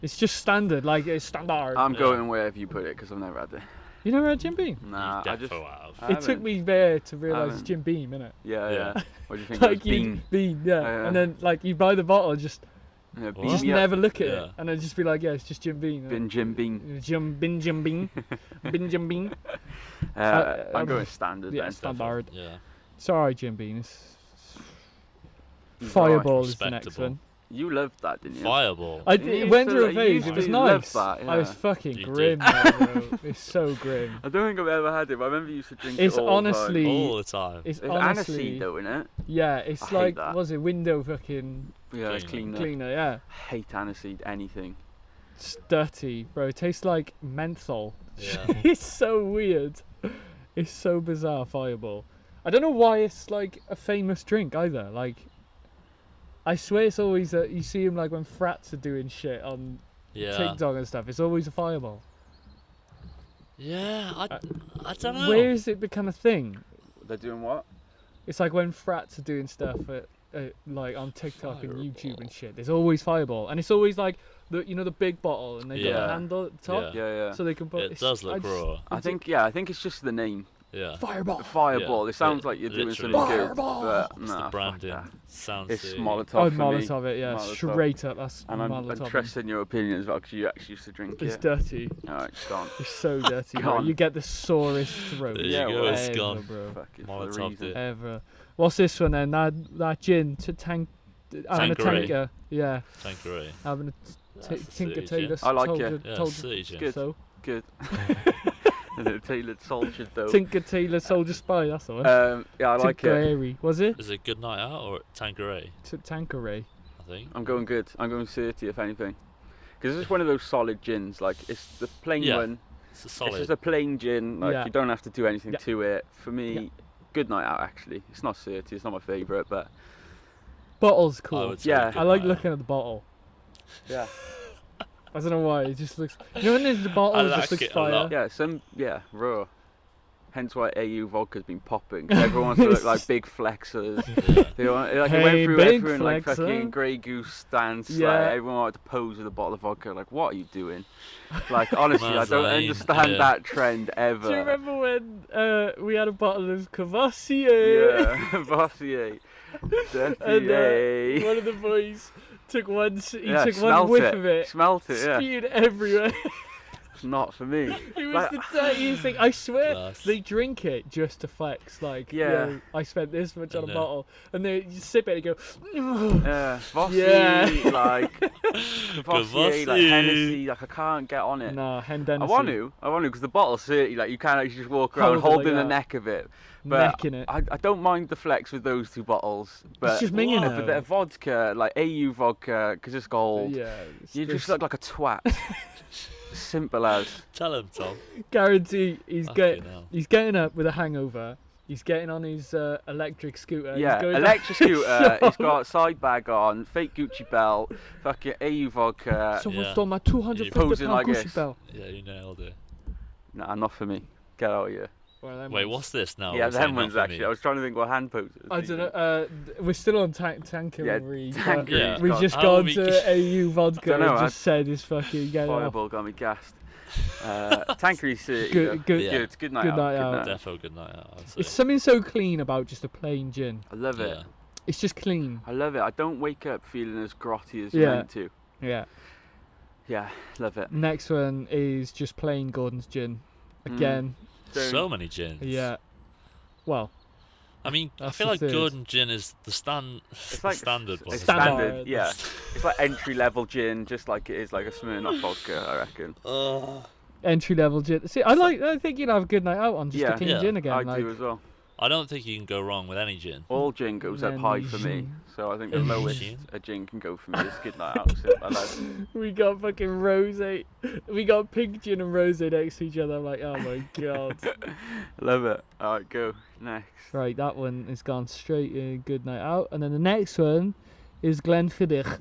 It's just standard, like it's standard. I'm Yeah. going wherever you put it because I've never had it. You never had Jim Beam? Nah, You I just. defo have. I It took haven't. me there to realise haven't. it's Jim Beam, innit? Yeah, Yeah. yeah. What do you think? It was Like you bean. yeah. Yeah. And then like you buy the bottle, and just Yeah, you bean just me up. never look at Yeah. it, and then just be like, yeah, it's just Jim Beam. innit? Bin Jim Bean. Jim Beam, Jim Beam, Jim Beam. I'm going standard Yeah, then. standard. Yeah. Sorry, Jim Beam. It's He's Fireball is the next Respectable. one. You loved that, didn't you? Fireball. I, You it used went to through a like- you phase. used It was to love nice. that, I was yeah. fucking You grim, did. bro. It's so grim. I don't think I've ever had it, but I remember you used to drink It's it all honestly- the time. All the time. It's It's honestly, aniseed though, innit? yeah. It's I hate like, that. was it window fucking Yeah, Cleaner. cleaner. cleaner? Yeah, I hate aniseed, anything. it's dirty, bro. It tastes like menthol. Yeah. It's so weird. It's so bizarre. Fireball. I don't know why it's like a famous drink either. Like, I swear it's always you see him like when frats are doing shit on TikTok and stuff. It's always a fireball. Yeah, I don't know. Where has it become a thing? They're doing what? It's like when frats are doing stuff like on TikTok and YouTube and shit. There's always fireball, and it's always like the big bottle, and they got a handle at the top, Yeah. so they can put. It does look raw. I think it's just the name. Yeah. Fireball. Fireball. Yeah. It sounds like you're doing something Fireball. good, but It's the branding sounds. it's sick. Molotov Oh, for Molotov me. it, yeah, Molotov. straight up. That's And I'm Molotov. interested in your opinion as well, because you actually used to drink It's it. dirty. Alright, gone. It's so dirty, Go bro. on. You get the sorest throat. There you Yeah, go, well, it's ever, gone. bro. Fuck it, for a Molotov'd reason. it. Ever. What's this one then? That gin to having a Tanqueray. tanker. Yeah, Tanqueray. having a That's Tinker city Tailor. gin. I like told it. you- Yeah, told city you gin. Good. so. Good. And a tailored soldier though. Tinker Tailor Soldier Spy. That's the one. Yeah, I like it. Tinkeray. Was it? Is it Good Night Out or Tanqueray? Tanqueray. I think. I'm going good. I'm going 30 if anything. Because it's one of those solid gins. Like, it's the plain Yeah. one. It's a It's solid. just a plain gin. Like, Yeah. you don't have to do anything Yeah. to it. For me, Yeah. Good Night Out actually. It's not 30. It's not my favourite, but Bottle's I cool. would say Yeah. Good I like Night Out. looking at the bottle. yeah. I don't know why. It just looks. You know when there's the bottle, I it just like looks it a fire. lot. Raw. Hence why AU vodka's been popping. 'Cause everyone wants to look like big flexers. They want, like, it Hey, went through big everyone like flexer. fucking Grey Goose stance. Yeah. Like, everyone wanted to pose with a bottle of vodka. Like, what are you doing? Like, honestly, I don't Mazane, understand yeah. that trend ever. Do you remember when we had a bottle of Cavassier? Yeah, Bossier. And Dirty. one of the boys took one. He Yeah, took one smelt whiff it. of it. Smelt it, yeah. Spewed everywhere. It's not for me. It was Like, the dirtiest thing. I swear Class. they drink it just to flex. Like, Yeah. yo, I spent this much on a No. bottle, and they you sip it and go. yeah, Bossier, Yeah. like, Bossier, like Cavassier. Hennessy, like, I can't get on it. Nah, Hennessy. I want to, because the bottle's 30, like, you can't actually just walk around Hold it like holding the that. neck of it. But Necking it. I don't mind the flex with those two bottles. But just minging What? it. But the vodka, like AU vodka, because it's gold, Yeah. you just look like a twat. Simple as. Tell him, Tom. Guarantee he's Fucking hell. getting up with a hangover. He's getting on his electric scooter. Yeah, he's going electric down- scooter, he's got side bag on, fake Gucci belt, fucking AU vodka. Someone Yeah. stole my 250 Posing pound like Gucci this. belt. Yeah, you nailed it. Nah, not for me. Get out of here. One of them Wait, ones. what's this now? yeah, We're saying them not ones for actually. me. I was trying to think what hand poses. I don't know. We're still on Tankery. Tanqueray. Yeah. We've just How gone we- to AU vodka Dunno, and I- just said it's fucking get off. Fireball got me gassed. Tankery City. Good- Yeah. Good night Good out. night out. Defo Good Night Out. I'd say. It's something so clean about just a plain gin. I love it. Yeah. It's just clean. I love it. I don't wake up feeling as grotty as you're Yeah. meant to. Yeah. Yeah, love it. Next one is just plain Gordon's gin. Again. So many gins. Yeah. Well, I mean, I That's feel the like third. Gordon gin is the It's like standard one. It's Standard. standard, yeah. It's like entry level gin, just like it is like a Smirnoff vodka, I reckon. entry level gin. See, I think you'd have a good night out on just a clean Yeah, gin again. I like, do as well. I don't think you can go wrong with any gin. All gin goes up high for me, Gin. so I think the Gin. lowest a gin can go for me is Good Night Out. So I like We got fucking rosé. We got pink gin and rosé next to each other. I'm like, oh my god. love it. Alright, go. Next. Right, that one has gone straight in good night out. And then the next one is Glenfiddish.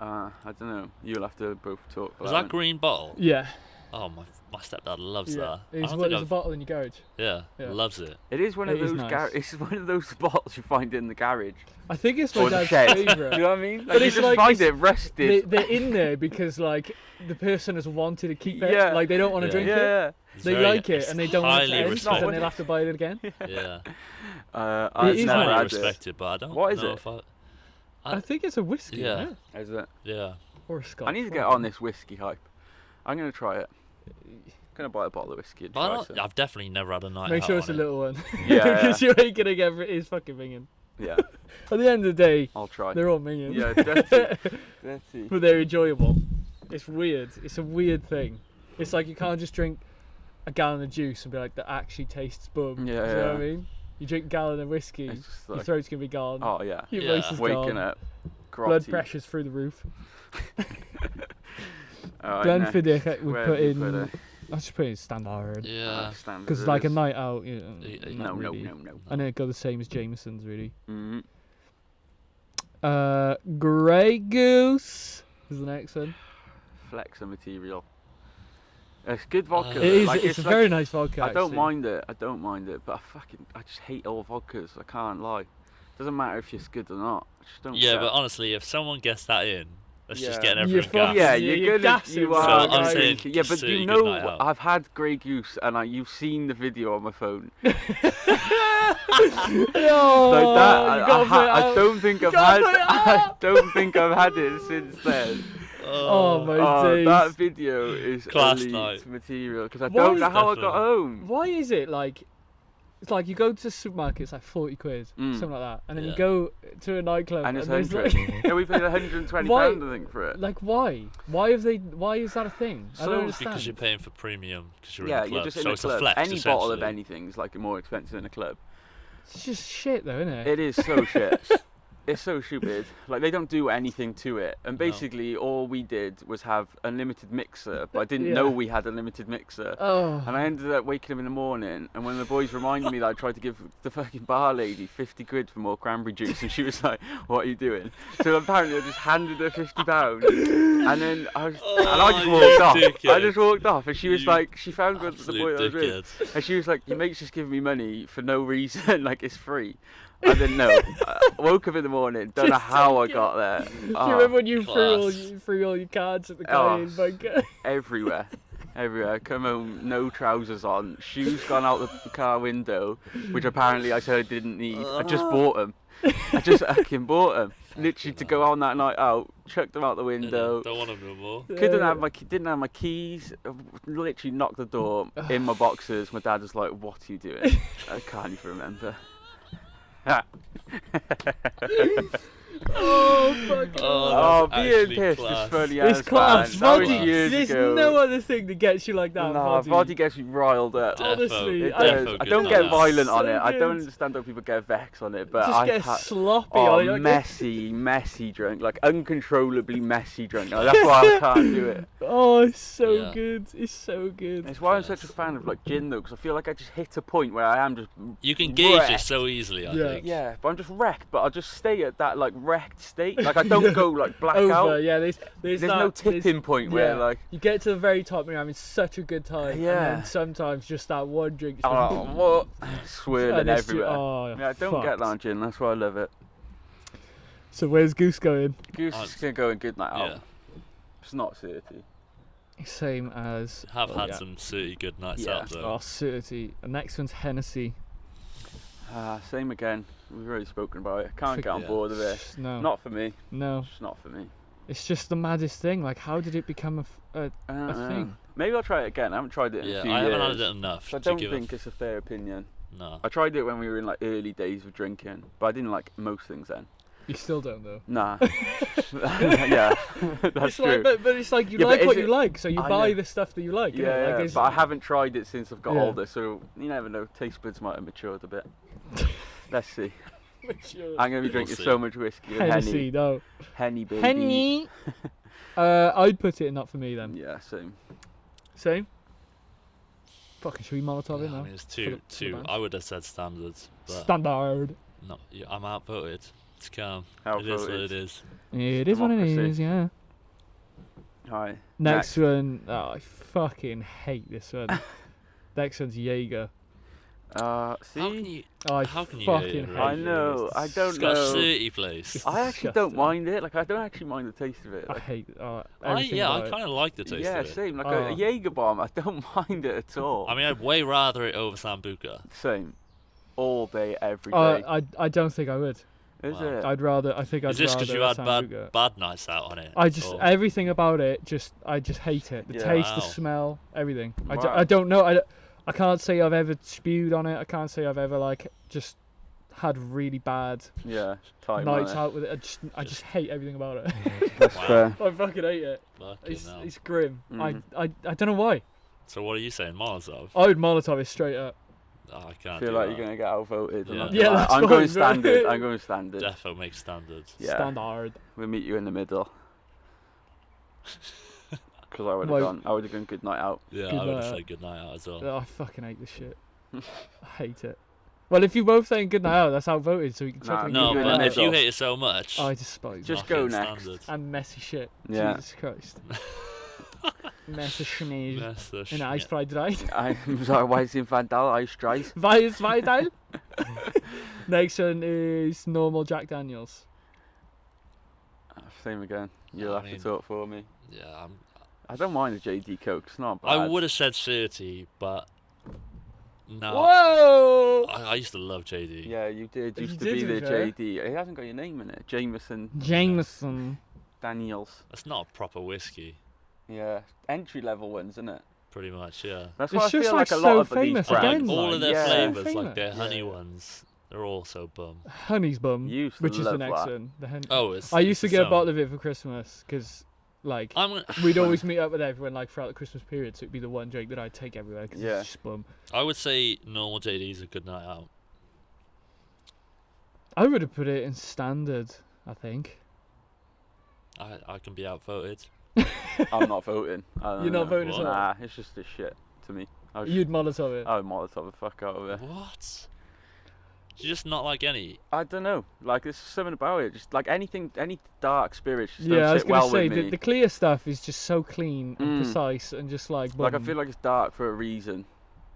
I don't know. You'll have to both talk for Was that that green bottle? Yeah. Oh, my stepdad loves Yeah. that. I There's don't what, think there's a I've- bottle in your garage. Yeah, Yeah. loves it. It is one of It is those nice. it's one of those bottles you find in the garage I think it's my or the dad's shed. Do favourite. you know what I mean? Like, But you it's just like- find it's- it rested. They're in there because like the person has wanted to keep it. Yeah. Like they don't want to Yeah. drink it. yeah. It's They very- like it it's and they don't want it to highly end, so then respected. they'll have to buy it again. Yeah, I've is never nice. highly had it. respected, but I don't What is know it? if I. I think it's a whiskey, Yeah. isn't it? Is it? Yeah, Or a scotch. I need to get on this whiskey hype. I'm gonna try it. Gonna buy a bottle of whiskey and but I try don't, some. I've definitely never had a night Make out sure it's a on it. little one. Yeah, Because you ain't gonna get it's fucking minging. Yeah, At the end of the day, I'll try. they're all minging. Yeah, dirty. But they're enjoyable. It's weird. It's a weird thing. It's like you can't just drink a gallon of juice and be like, that actually tastes bum. Yeah, Do you know what I yeah. mean? You drink a gallon of whiskey, It's just your like, throat's gonna be gone. oh yeah, Your Yeah. voice is waking gone. up, Blood grotty. pressure's through the roof. Alright, Glenfiddish next. we Where put have you in. put it? I just put it in standard. Yeah, Standard Because it like a is. night out, No, not No, really. no. And it go the same as Jameson's really. Mm-hmm. Grey Goose is the next one. Flexor material. It's good vodka. It is. Like, it's a like, very nice vodka. I don't actually. mind it. I don't mind it. But I just hate all vodkas. I can't lie. Doesn't matter if it's good or not. I just don't Yeah, care. but honestly, if someone gets that in, that's just Yeah. getting You're everyone gassed. Yeah, you're you're gonna. gassing, You bro. are. So I'm gonna saying drink it. Yeah, but absolutely you good know, night out. I've had Grey Goose, and you've seen the video on my phone. Oh, Like that, you gotta put it I out. don't think I've Gotta had. put it I out. don't think I've had it since then. Oh my days. That video is Class elite night. material because I Why don't is know how I got definitely- home. Why is it like? It's like you go to the supermarket, it's like 40 quid, Mm. something like that, and then you Yeah. go to a nightclub And it's there's 100. like, Yeah, we paid 120 Why- pound I think for it. like why? Why have they? Why is that a thing? I So- don't understand. Because you're paying for premium, because you're Yeah, in the club. you're just in so a it's club. a flex, Any bottle of essentially. anything is like more expensive in a club. It's just shit though, isn't it? It is so shit. It's so stupid. Like they don't do anything to it. And No. basically all we did was have a limited mixer, but I didn't Yeah. know we had a limited mixer. Oh. And I ended up waking up in the morning, and when the boys reminded me that I tried to give the fucking bar lady 50 quid for more cranberry juice, and she was like, "What are you doing?" So apparently I just handed her £50, and then I just you walked off. dickhead. I just walked off, and she was You like, she found the Absolute boy I was with, dickhead. and she was like, "Your mate's just giving me money for no reason, like it's free." I didn't know. I woke up in the morning, don't know Just how I take it. got there. Do you Oh, remember when you class. threw all your cards at the guy Oh. in Vodka? everywhere. Everywhere. I come home, no trousers on, shoes gone out the car window, which apparently I said I didn't need. I just bought them. I just fucking bought them. Literally to go on that night out, chucked them out the window. Don't want them no more. Didn't have my keys. Literally knocked the door in my boxers. My dad was like, "What are you doing?" I can't even remember. Oh fuck! Oh, that's being actually pissed class. is funny It's as class. man. That was Vodka. years There's ago. no other thing that gets you like that. Nah, Vodka. vodka gets me riled up. Honestly, It I- does. Defo I good don't night get out. violent on So it. I don't good. understand how people get vex on it, but Just I get ha- sloppy oh, on it. like- messy drunk, like uncontrollably messy drunk. Like, that's why I can't do it. Oh, it's so Yeah. good. It's so good. It's why I'm such a fan of like gin though, because I feel like I just hit a point where I am just You can gauge it wrecked. so easily, I Yeah. think. Yeah, but I'm just wrecked. But I just stay at that like wrecked state. Like I don't go like blackout. Over, yeah. There's There's that, no tipping point where yeah. like, You get to the very top and you're having such a good time. Yeah. And then sometimes just that one drink. just oh, goes what swirling and it's ju- everywhere. oh, Yeah, I don't get fucked. that on gin. That's why I love it. So where's Goose going? Goose is gonna go in good night out. Yeah. It's not 30. Same as. Have had yeah. some pretty good nights Yeah. out though. Oh, 30. The next one's Hennessy. Same again. We've already spoken about it. Can't get on Yeah. board with it. No. Not for me. No. It's not for me. It's just the maddest thing. Like, how did it become a thing? Maybe I'll try it again. I haven't tried it in Yeah, a few I years. haven't had it enough So I to don't give think it's a fair opinion. No. I tried it when we were in like early days of drinking, but I didn't like most things then. You still don't though. Nah. Yeah, that's It's true. like, but it's like you Yeah, but like is what it- you like, so you I buy know. the stuff that you like. innit? Yeah, Like, yeah, it's- but I haven't tried it since I've got Yeah. older, so you never know. Taste buds might have matured a bit. Let's see. Sure. I'm gonna be drinking see. so much whiskey and Hennessy, Henny. no. Henny, baby. Henny. I'd put it in not for me then. Yeah, same. Same. Fucking, should we Molotov it I now? mean, it's For two. the band? I would have said standards, but Standard. no, yeah, I'm outvoted. It's calm. How It is what it is. It is what it Democracy. is, yeah. Hi. Next one, oh, I fucking hate this one. Next one's Jaeger. How can See, you? Oh, I How can you fucking hate it, hate right? I know. I don't It's got a know. dirty place. I actually don't disgusting. mind it. Like I don't actually mind the taste of it. I Like, hate I everything about it. kind of like the taste yeah, of it. same. Like Oh. a Jaeger bomb, I don't mind it at all. I mean, I'd way rather it over Sambuca. Same. All day, every day. I don't think I would. Is Wow. it? I'd rather. I think I'd Is this rather because you had Sambuca. bad nights out on it? I just Or- everything about it. I just hate it. The Yeah. taste, the Wow. smell, everything. Wow. I don't know. I can't say I've ever spewed on it. I can't say I've ever like just had really bad Yeah. Time nights on it. out with it. I just hate everything about it. That's Wow. fair. I fucking hate it. Fucking hell. It's grim. Mhm. I don't know why. So what are you saying, Molotov? I would Molotov it straight up. Oh, I I can't feel do like that. you're gonna get outvoted. Yeah. Yeah, that's I'm fine, going bro. standard. I'm going standard. Defo makes standards. Yeah. Standard. We'll meet you in the middle. Because I would have Like- gone. I would have gone good night out. Yeah, Good I would night have out. said good night out as well. Oh, I fucking hate this shit. I hate it. Well, if you both saying good night out, that's outvoted, so we can chuck it. No, you but in if the you middle. hate it so much, I despise Just it. go knock it next. standard. And messy shit. Yeah. Jesus Christ. Messy Schnee. Messer In Schmidt. Eisfreiheit. I'm sorry, why is it Vandal Ice Dries? Weisweidal. Next one is normal Jack Daniels. Same again. You'll I have mean- to talk for me. Yeah, I don't mind a JD Coke. It's not bad. I would have said 30, but no. Whoa! I used to love JD. Yeah, you did. You Used to did, be to the be fair. JD. It hasn't got your name in it. Jameson Jameson. Daniels. That's not a proper whiskey, Yeah, entry level ones, isn't it? pretty much. Yeah. That's It's why I just, feel like, like a so lot of these famous And, brands. again, like all of their yeah. flavors, So like their famous. honey Yeah. ones, they're all so bum. Honey's Bum, You used to which is the love next that. one. The Oh, it's. I used to it's get a the bottle of it for Christmas because, like, I'm. we'd always meet up with everyone like throughout the Christmas period, so it'd be the one drink that I'd take everywhere because Yeah. it's just bum. I would say normal JD's a good night out. I would have put it in standard, I think. I can be outvoted. I'm not voting. I don't You're not know. voting as well? Nah, it's just a shit to me. You'd Molotov it. I would Molotov the fuck out of it. What? You just not like any. I don't know. Like, there's something about it. Just like anything, any dark spirits just Yeah, I don't was sit gonna well say with me. the clear stuff is just so clean and Mm. precise and just like. Like, I bum. feel like it's dark for a reason.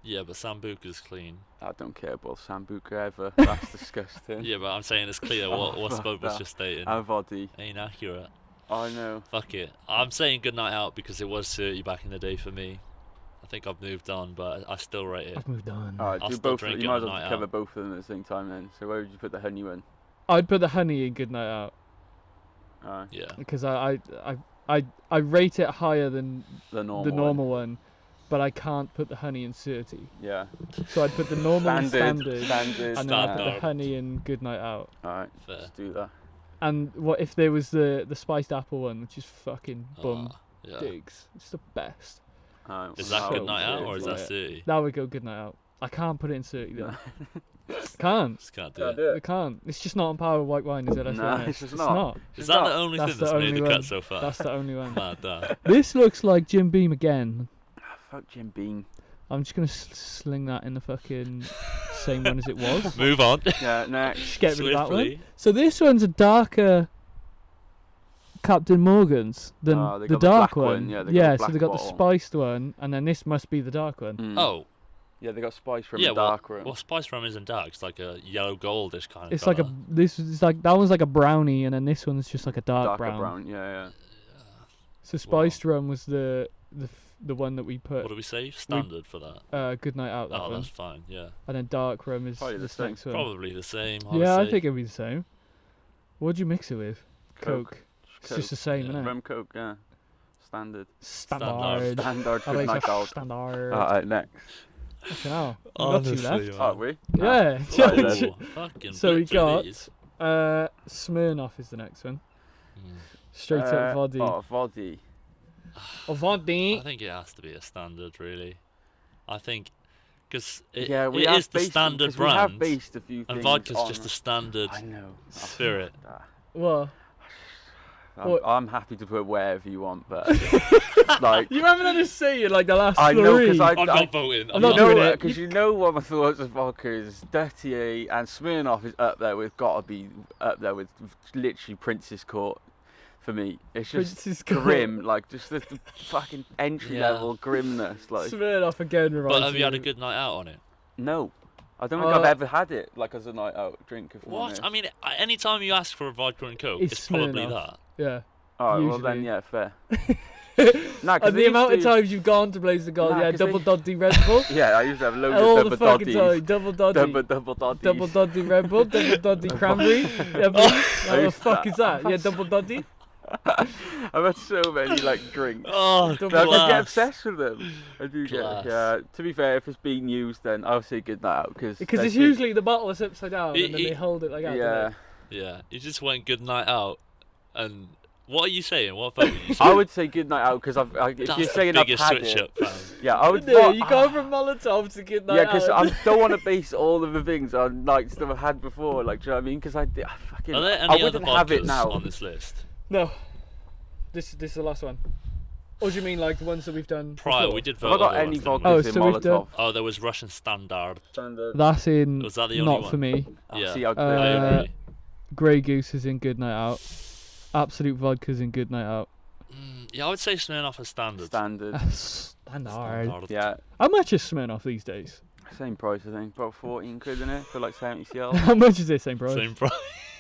Yeah, but Sambuca's clean. I don't care about Sambuca ever. That's disgusting. Yeah, but I'm saying it's clear. What fuck Spoke was that. just stating Avodi. ain't accurate. I know. Fuck it. I'm saying good night out because it was 30 back in the day for me. I think I've moved on, but I still rate it. I've moved on. Alright, I'll do still both. drink You it might on as a well night cover out. both of them at the same time then. So where would you put the honey one? I'd put the honey in good night out Alright, Yeah. because I rate it higher than the normal. the normal one, but I can't put the honey in 30. Yeah. So I'd put the normal in standard, Standard. and then I'd put the Standard. honey in good night out. Alright, Fair. let's do that. And what if there was the spiced apple one, which is fucking bum Ah, yeah. digs. It's the best. Alright, Is well, that So good night out good, or is yeah. that 30? That would go good night out. I can't put it in 30 though. Can't. Just can't do Can't it. do I can't. It's just not on par with white wine, is it? Let's be Nah, honest. it's just It's not. not. Is that not. the only That's thing the that's made only the one. cut so far? That's the only one. Mad that. This looks like Jim Beam again. Fuck Jim Beam. I'm just gonna sling that in the fucking same one as it was. Move on. Yeah, next. Just get rid of that one. Swiftly. So this one's a darker Captain Morgan's than Oh, they the got the dark black one. one, yeah, they got the so black they got the bottle. spiced one, and then this must be the dark one. Mm. Oh, Yeah, they got spice from yeah. the dark room. Well, spice rum isn't dark. It's like a yellow goldish kind of. It's like a colour. this is like that one's like a brownie, and then this one's just like a dark Darker brown. Yeah. So spiced rum was the one that we What put do we say? Standard for that. good night out that Oh, one, that's fine. Yeah. and then dark rum is Probably the this same. next one. Probably the same. Yeah, I would say. think it'd be the same. What'd you mix it with? Coke. It's Coke. just the same, Yeah. innit? Rum Coke, yeah. Standard. Standard. Standard I good like night out. standard. Alright, next. Fucking hell. We got two Honestly, left. Are we? Yeah. Right, Ooh, fucking So we blip through got these. Smirnoff is the next one. Mm. Straight up Voddy. Oh, Voddy. Oh, Voddy. I think it has to be a standard, really. I think because it, Yeah, we it have is the based, standard 'cause we have brand, based a few and things vodka's on just a standard I know. spirit. What? I'm happy to put wherever you want, but like You haven't had a say in like the last I know three. because I'm not voting. I'm not know doing it. because you know what my thoughts of vodka is. Dirty and Smirnoff is up there with gotta be up there with literally Prince's Court for me. It's just Prince's Court. grim, like just the fucking entry Yeah. level grimness. Like Smirnoff again reminds But have you had me a good night out on it? no, I don't think I've Uh, ever had it like as a night out drink. If I'm What? honest. I mean, any time you ask for a vodka and coke, It's it's probably Smirnoff. that. Yeah. All right, well then usually. yeah, fair. Nah, 'cause And they the amount of used to- times you've gone to Blaze the God, Nah, yeah, 'cause double they- doddy Red Bull. Yeah, I used to have loads All of the double fucking doddies. time, double doddy. Double doddies. Double doddy Red Bull, double doddy cranberry. Yeah, please. What the used to- fuck is that? Yeah, double doddy. I've had so many like drinks. Oh, Double I class. get obsessed with them. I do Class. get. Yeah. To be fair, if it's being used, then I'll say good night out because Because it's usually the bottle is upside down It- and then they it- hold it like that. Yeah, Yeah, you just went good night out, and what are you saying? What vote are you I saying? would say good night out because if That's you're the saying I've biggest had switch it, up, fam. yeah, I would. No, you go from Molotov to good night Yeah, because out. I don't want to base all of the things on nights that I've had before. Like, do you know what I mean? Because I fucking. Are there I any other wouldn't have it vodkas now. on this list? No. This is the last one. Or do you mean like the ones that we've done Prior, before? we did Have I vote. got other any ones, didn't we? vodkas Oh, in so we've done- Molotov? Oh, there was Russian Standard. Standard. That's in Was that the only not one? for me. Yeah. See how I clear. agree. Grey Goose is in Good Night Out. Absolute Vodka's in Good Night Out. Yeah, I would say Smirnoff is standard. Standard. Standard. Yeah. How much is Smirnoff these days? Same price, I think. About 14 quid in it for like 70 cl. How much is it? Same price. Same price.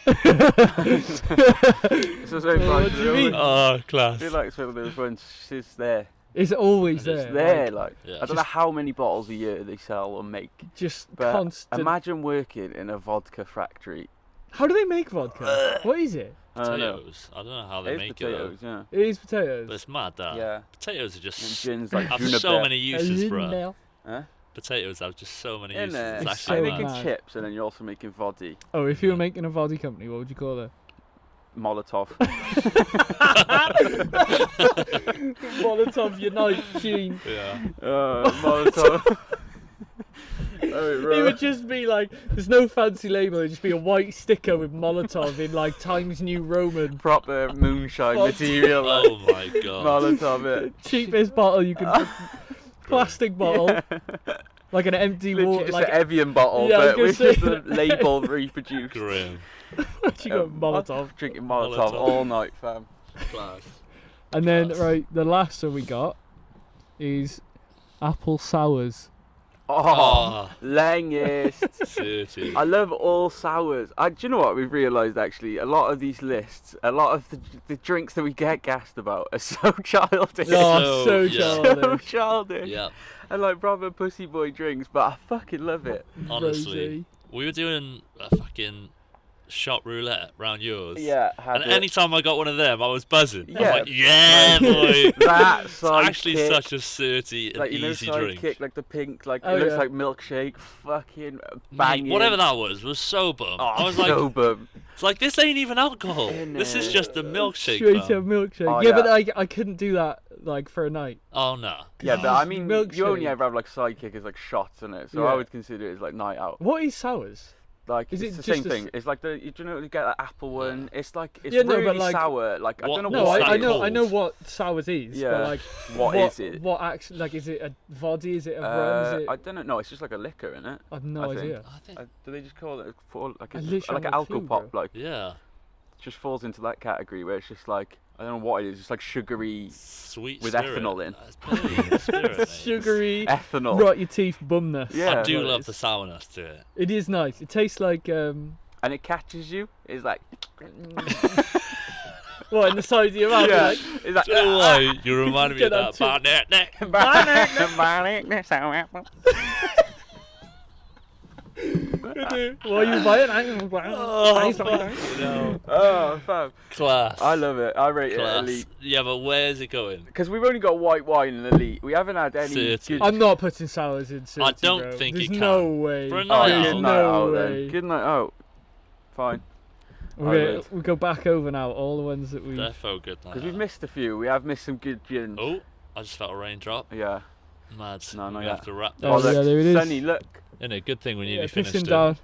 It's the same What price. do you mean? Oh, I class. feel like it's one of those ones. It's there. It's always And it's there. There, like, like. Yeah. I don't know how many bottles a year they sell or make. just But constant. imagine working in a vodka factory. How do they make vodka? What is it? I don't know. Potatoes. I don't know how they It is make potatoes, it. yeah. It is potatoes. But it's mad that. Yeah. Potatoes are And just gin's like have juniper. so many uses, bro. Now. Huh? Potatoes have just so many In uses. there. It's It's actually I'm so making mad. mad. chips and then you're also making vodka. Oh, if you were making a vodka company, what would you call it? Molotov. Molotov Unite, Gene. Yeah. Molotov. Oh, It right. would just be like, there's no fancy label, it'd just be a white sticker with Molotov in like Times New Roman. Proper moonshine Vodka. material. Like, Oh my god. Molotov it. Cheapest bottle you can. Plastic bottle. Like an empty Literally water. just Like, an Evian bottle, Yeah, I was but with gonna just say- the label reproduced. Grim. you got Molotov. I'm drinking Molotov Molotov. all night, fam. Class. And then, Class. right, the last one we got is apple sours. Oh, Oh, langest. dirty. I love all sours. Do you know what we've realised actually? A lot of these lists, a lot of the drinks that we get gassed about are so childish. Oh, so yeah. So childish. childish. Yeah. And like proper pussy boy drinks, but I fucking love it. Honestly, we were doing a fucking shot roulette round yours. Yeah, And anytime I got one of them, I was buzzing. I was Yeah. like, yeah, boy. that It's sidekick, actually such a dirty and like, you know, easy drink. sidekick, like the pink, like Oh, it looks yeah. like milkshake, fucking Mate, banging. whatever that was so bum. Oh, I was like, so bum. it's like this ain't even alcohol. Innit? This is just a milkshake. Straight fam. up milkshake. Oh, yeah, yeah. but I couldn't do that like for a night. Oh no. Yeah, but I mean, you only milkshake. ever have like sidekick as like shots in it, so Yeah. I would consider it as like night out. What is sours? Like Is it's it the just same a thing. It's like you know you get that apple one. It's like it's Yeah, no, really but, like, sour. Like I what- don't know No, what's what that I know called? what sours is. Yeah. But like, what is it? What actually? Like, is it a vodka? Is it a rum? Is it? I don't know. No, it's just like a liquor, isn't it? I've no I think. idea. I think. Do they just call it for like I a, literally like have an no alcohol clue, pop? bro. Like Yeah. just falls into that category where it's just like I don't know what it is. It's like sugary Sweet With spirit. ethanol in. That's plenty of spirit, mate. Sugary, ethanol. rot your teeth, bumness. Yeah. I do well, love it's- the sourness to it. It is nice. It tastes like And it catches you. It's like what in the side of your mouth. yeah. Like, It's like Do you know why you reminded me of Get that that too. Barnett neck? what are you buying? Oh, fuck, you know. Oh, fam. Class. I love it. I rate it Class. elite. Yeah, but where's it going? Because we've only got white wine in elite. We haven't had any Dirty. good. I'm not putting sours in. I don't bro. think There's you no can. way. For a Oh, night There's out. good no night out way. then. Good night out. Fine. We go back over now. All the ones that we. Defo good night. Because we've out. missed a few. We have missed some good gins. Oh, I just felt a raindrop. Yeah. Mad. No, not we yet. have to wrap Oh, this. yeah, there it is. Sunny, look. Innit, good thing we nearly Yeah, finished fishing it. down.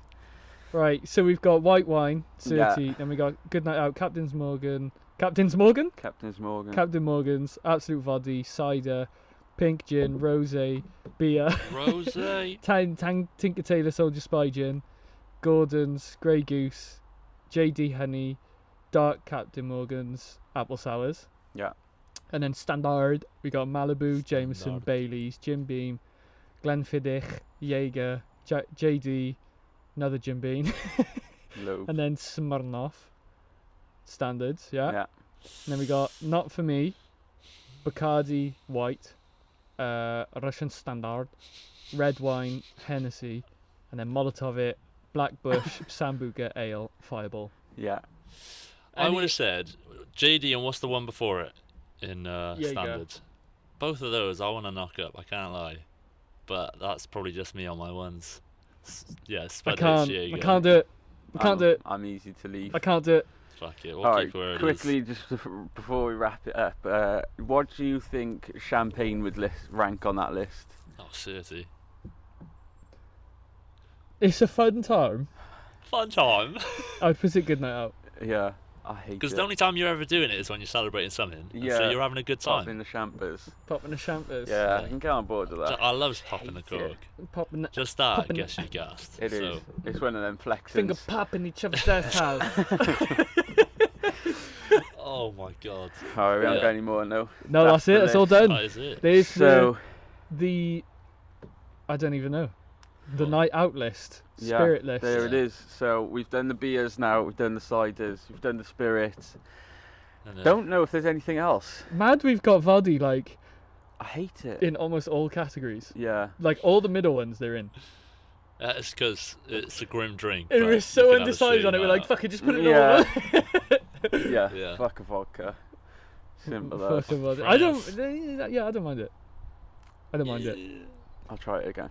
Right, so we've got white wine, Yeah. 30. Then we got Good Night Out, Captain's Morgan's, Captain's Morgan. Captain Morgan's, Absolute Vodka, cider, pink gin, rosé, beer, Rose. Tinker Tailor Soldier Spy gin, Gordon's, Grey Goose, JD Honey, Dark Captain Morgan's, apple sours. Yeah. And then standard, we got Malibu, Jameson, Standard. Bailey's, Jim Beam, Glenfiddish, Jaeger, JD, another Jim Beam, Low. and then Smirnoff. Standards, yeah. Yeah. And then we got Not For Me, Bacardi White, Russian Standard, red wine, Hennessy, and then Molotov it, Black Bush, Sambuca Ale, Fireball. Yeah. I would have said JD and what's the one before it in Jaeger. standard? Both of those I want to knock up. I can't lie, but that's probably just me on my ones. Yeah, I Spud can't Jaeger. do it. I can't do it. I'm easy to leave. I can't do it. Fuck it. We'll Alright, keep where it quickly, is. just before we wrap it up, what do you think champagne would rank on that list? Oh, 30. It's a fun time. Fun time. I'd put it Good Night Out. Yeah, I hate it. Because the only time you're ever doing it is when you're celebrating something. And so Yeah. you're having a good time. Popping the champers. Popping the champers. Yeah, I can get on board with that. I love popping the Hate it. cork. Popping the Just that popping- gets you gassed. It is. So, It's one of them flexes. finger popping each other's assholes. oh my god. Alright, we haven't Yeah. got any more, no. No, that's it. the That's all list. done. That is it. There's So, the I don't even know. The night out list, yeah, spirit list. there it is. So, we've done the beers now, we've done the ciders, we've done the spirits. And, Don't know if there's anything else. Mad, we've got Voddy like I hate it. in almost all categories. Yeah. Like all the middle ones, they're in. it's because it's a grim drink. And but we're you so can have a undecided on it. C We're like, that. fuck it, just put it Yeah. all. Yeah. Yeah. Fuck a vodka. Simple as. Fuck about it. I don't. France. Yeah, I don't mind it. I don't mind it. I'll try it again.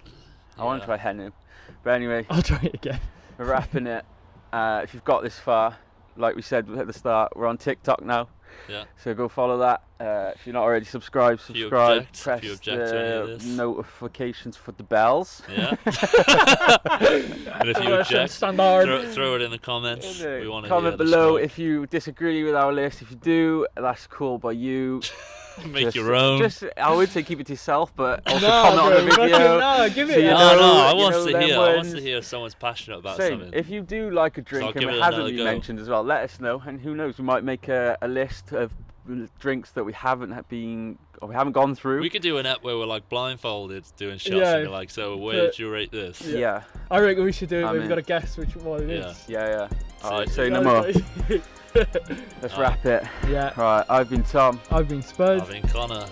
I want to Yeah. try Hennessy. But anyway, I'll try it again. we're wrapping it. If you've got this far, like we said at the start, we're on TikTok now. Yeah. So go follow that. If you're not already subscribed, If you subscribe. object- if press you object to any of the this. notifications for the bells. Yeah. And if you Russian object, standard. throw it in the comments. We want to Comment hear the below smoke. if you disagree with our list. If you do, that's cool by you. Make Just- your own. Just, I would say keep it to yourself, but also Nah, comment bro, on the fucking video. nah, give So it. you no, know, no, I you want know to them hear. I want ones. to hear if someone's passionate about Same. something. If you do like a I'll drink and give it it hasn't another been go. mentioned as well, let us know. And who knows, we might make a list of drinks that we haven't been or we haven't gone through. We could do an app where we're like blindfolded doing shots Yeah, and be like, so where but- did you rate this? Yeah, I reckon we should do it. I'm We've in. got to guess which one it Yeah. is. yeah. Alright, See, say no more. Let's Alright. wrap it. Yeah. Right, I've been Tom. I've been Spud. Having Connor.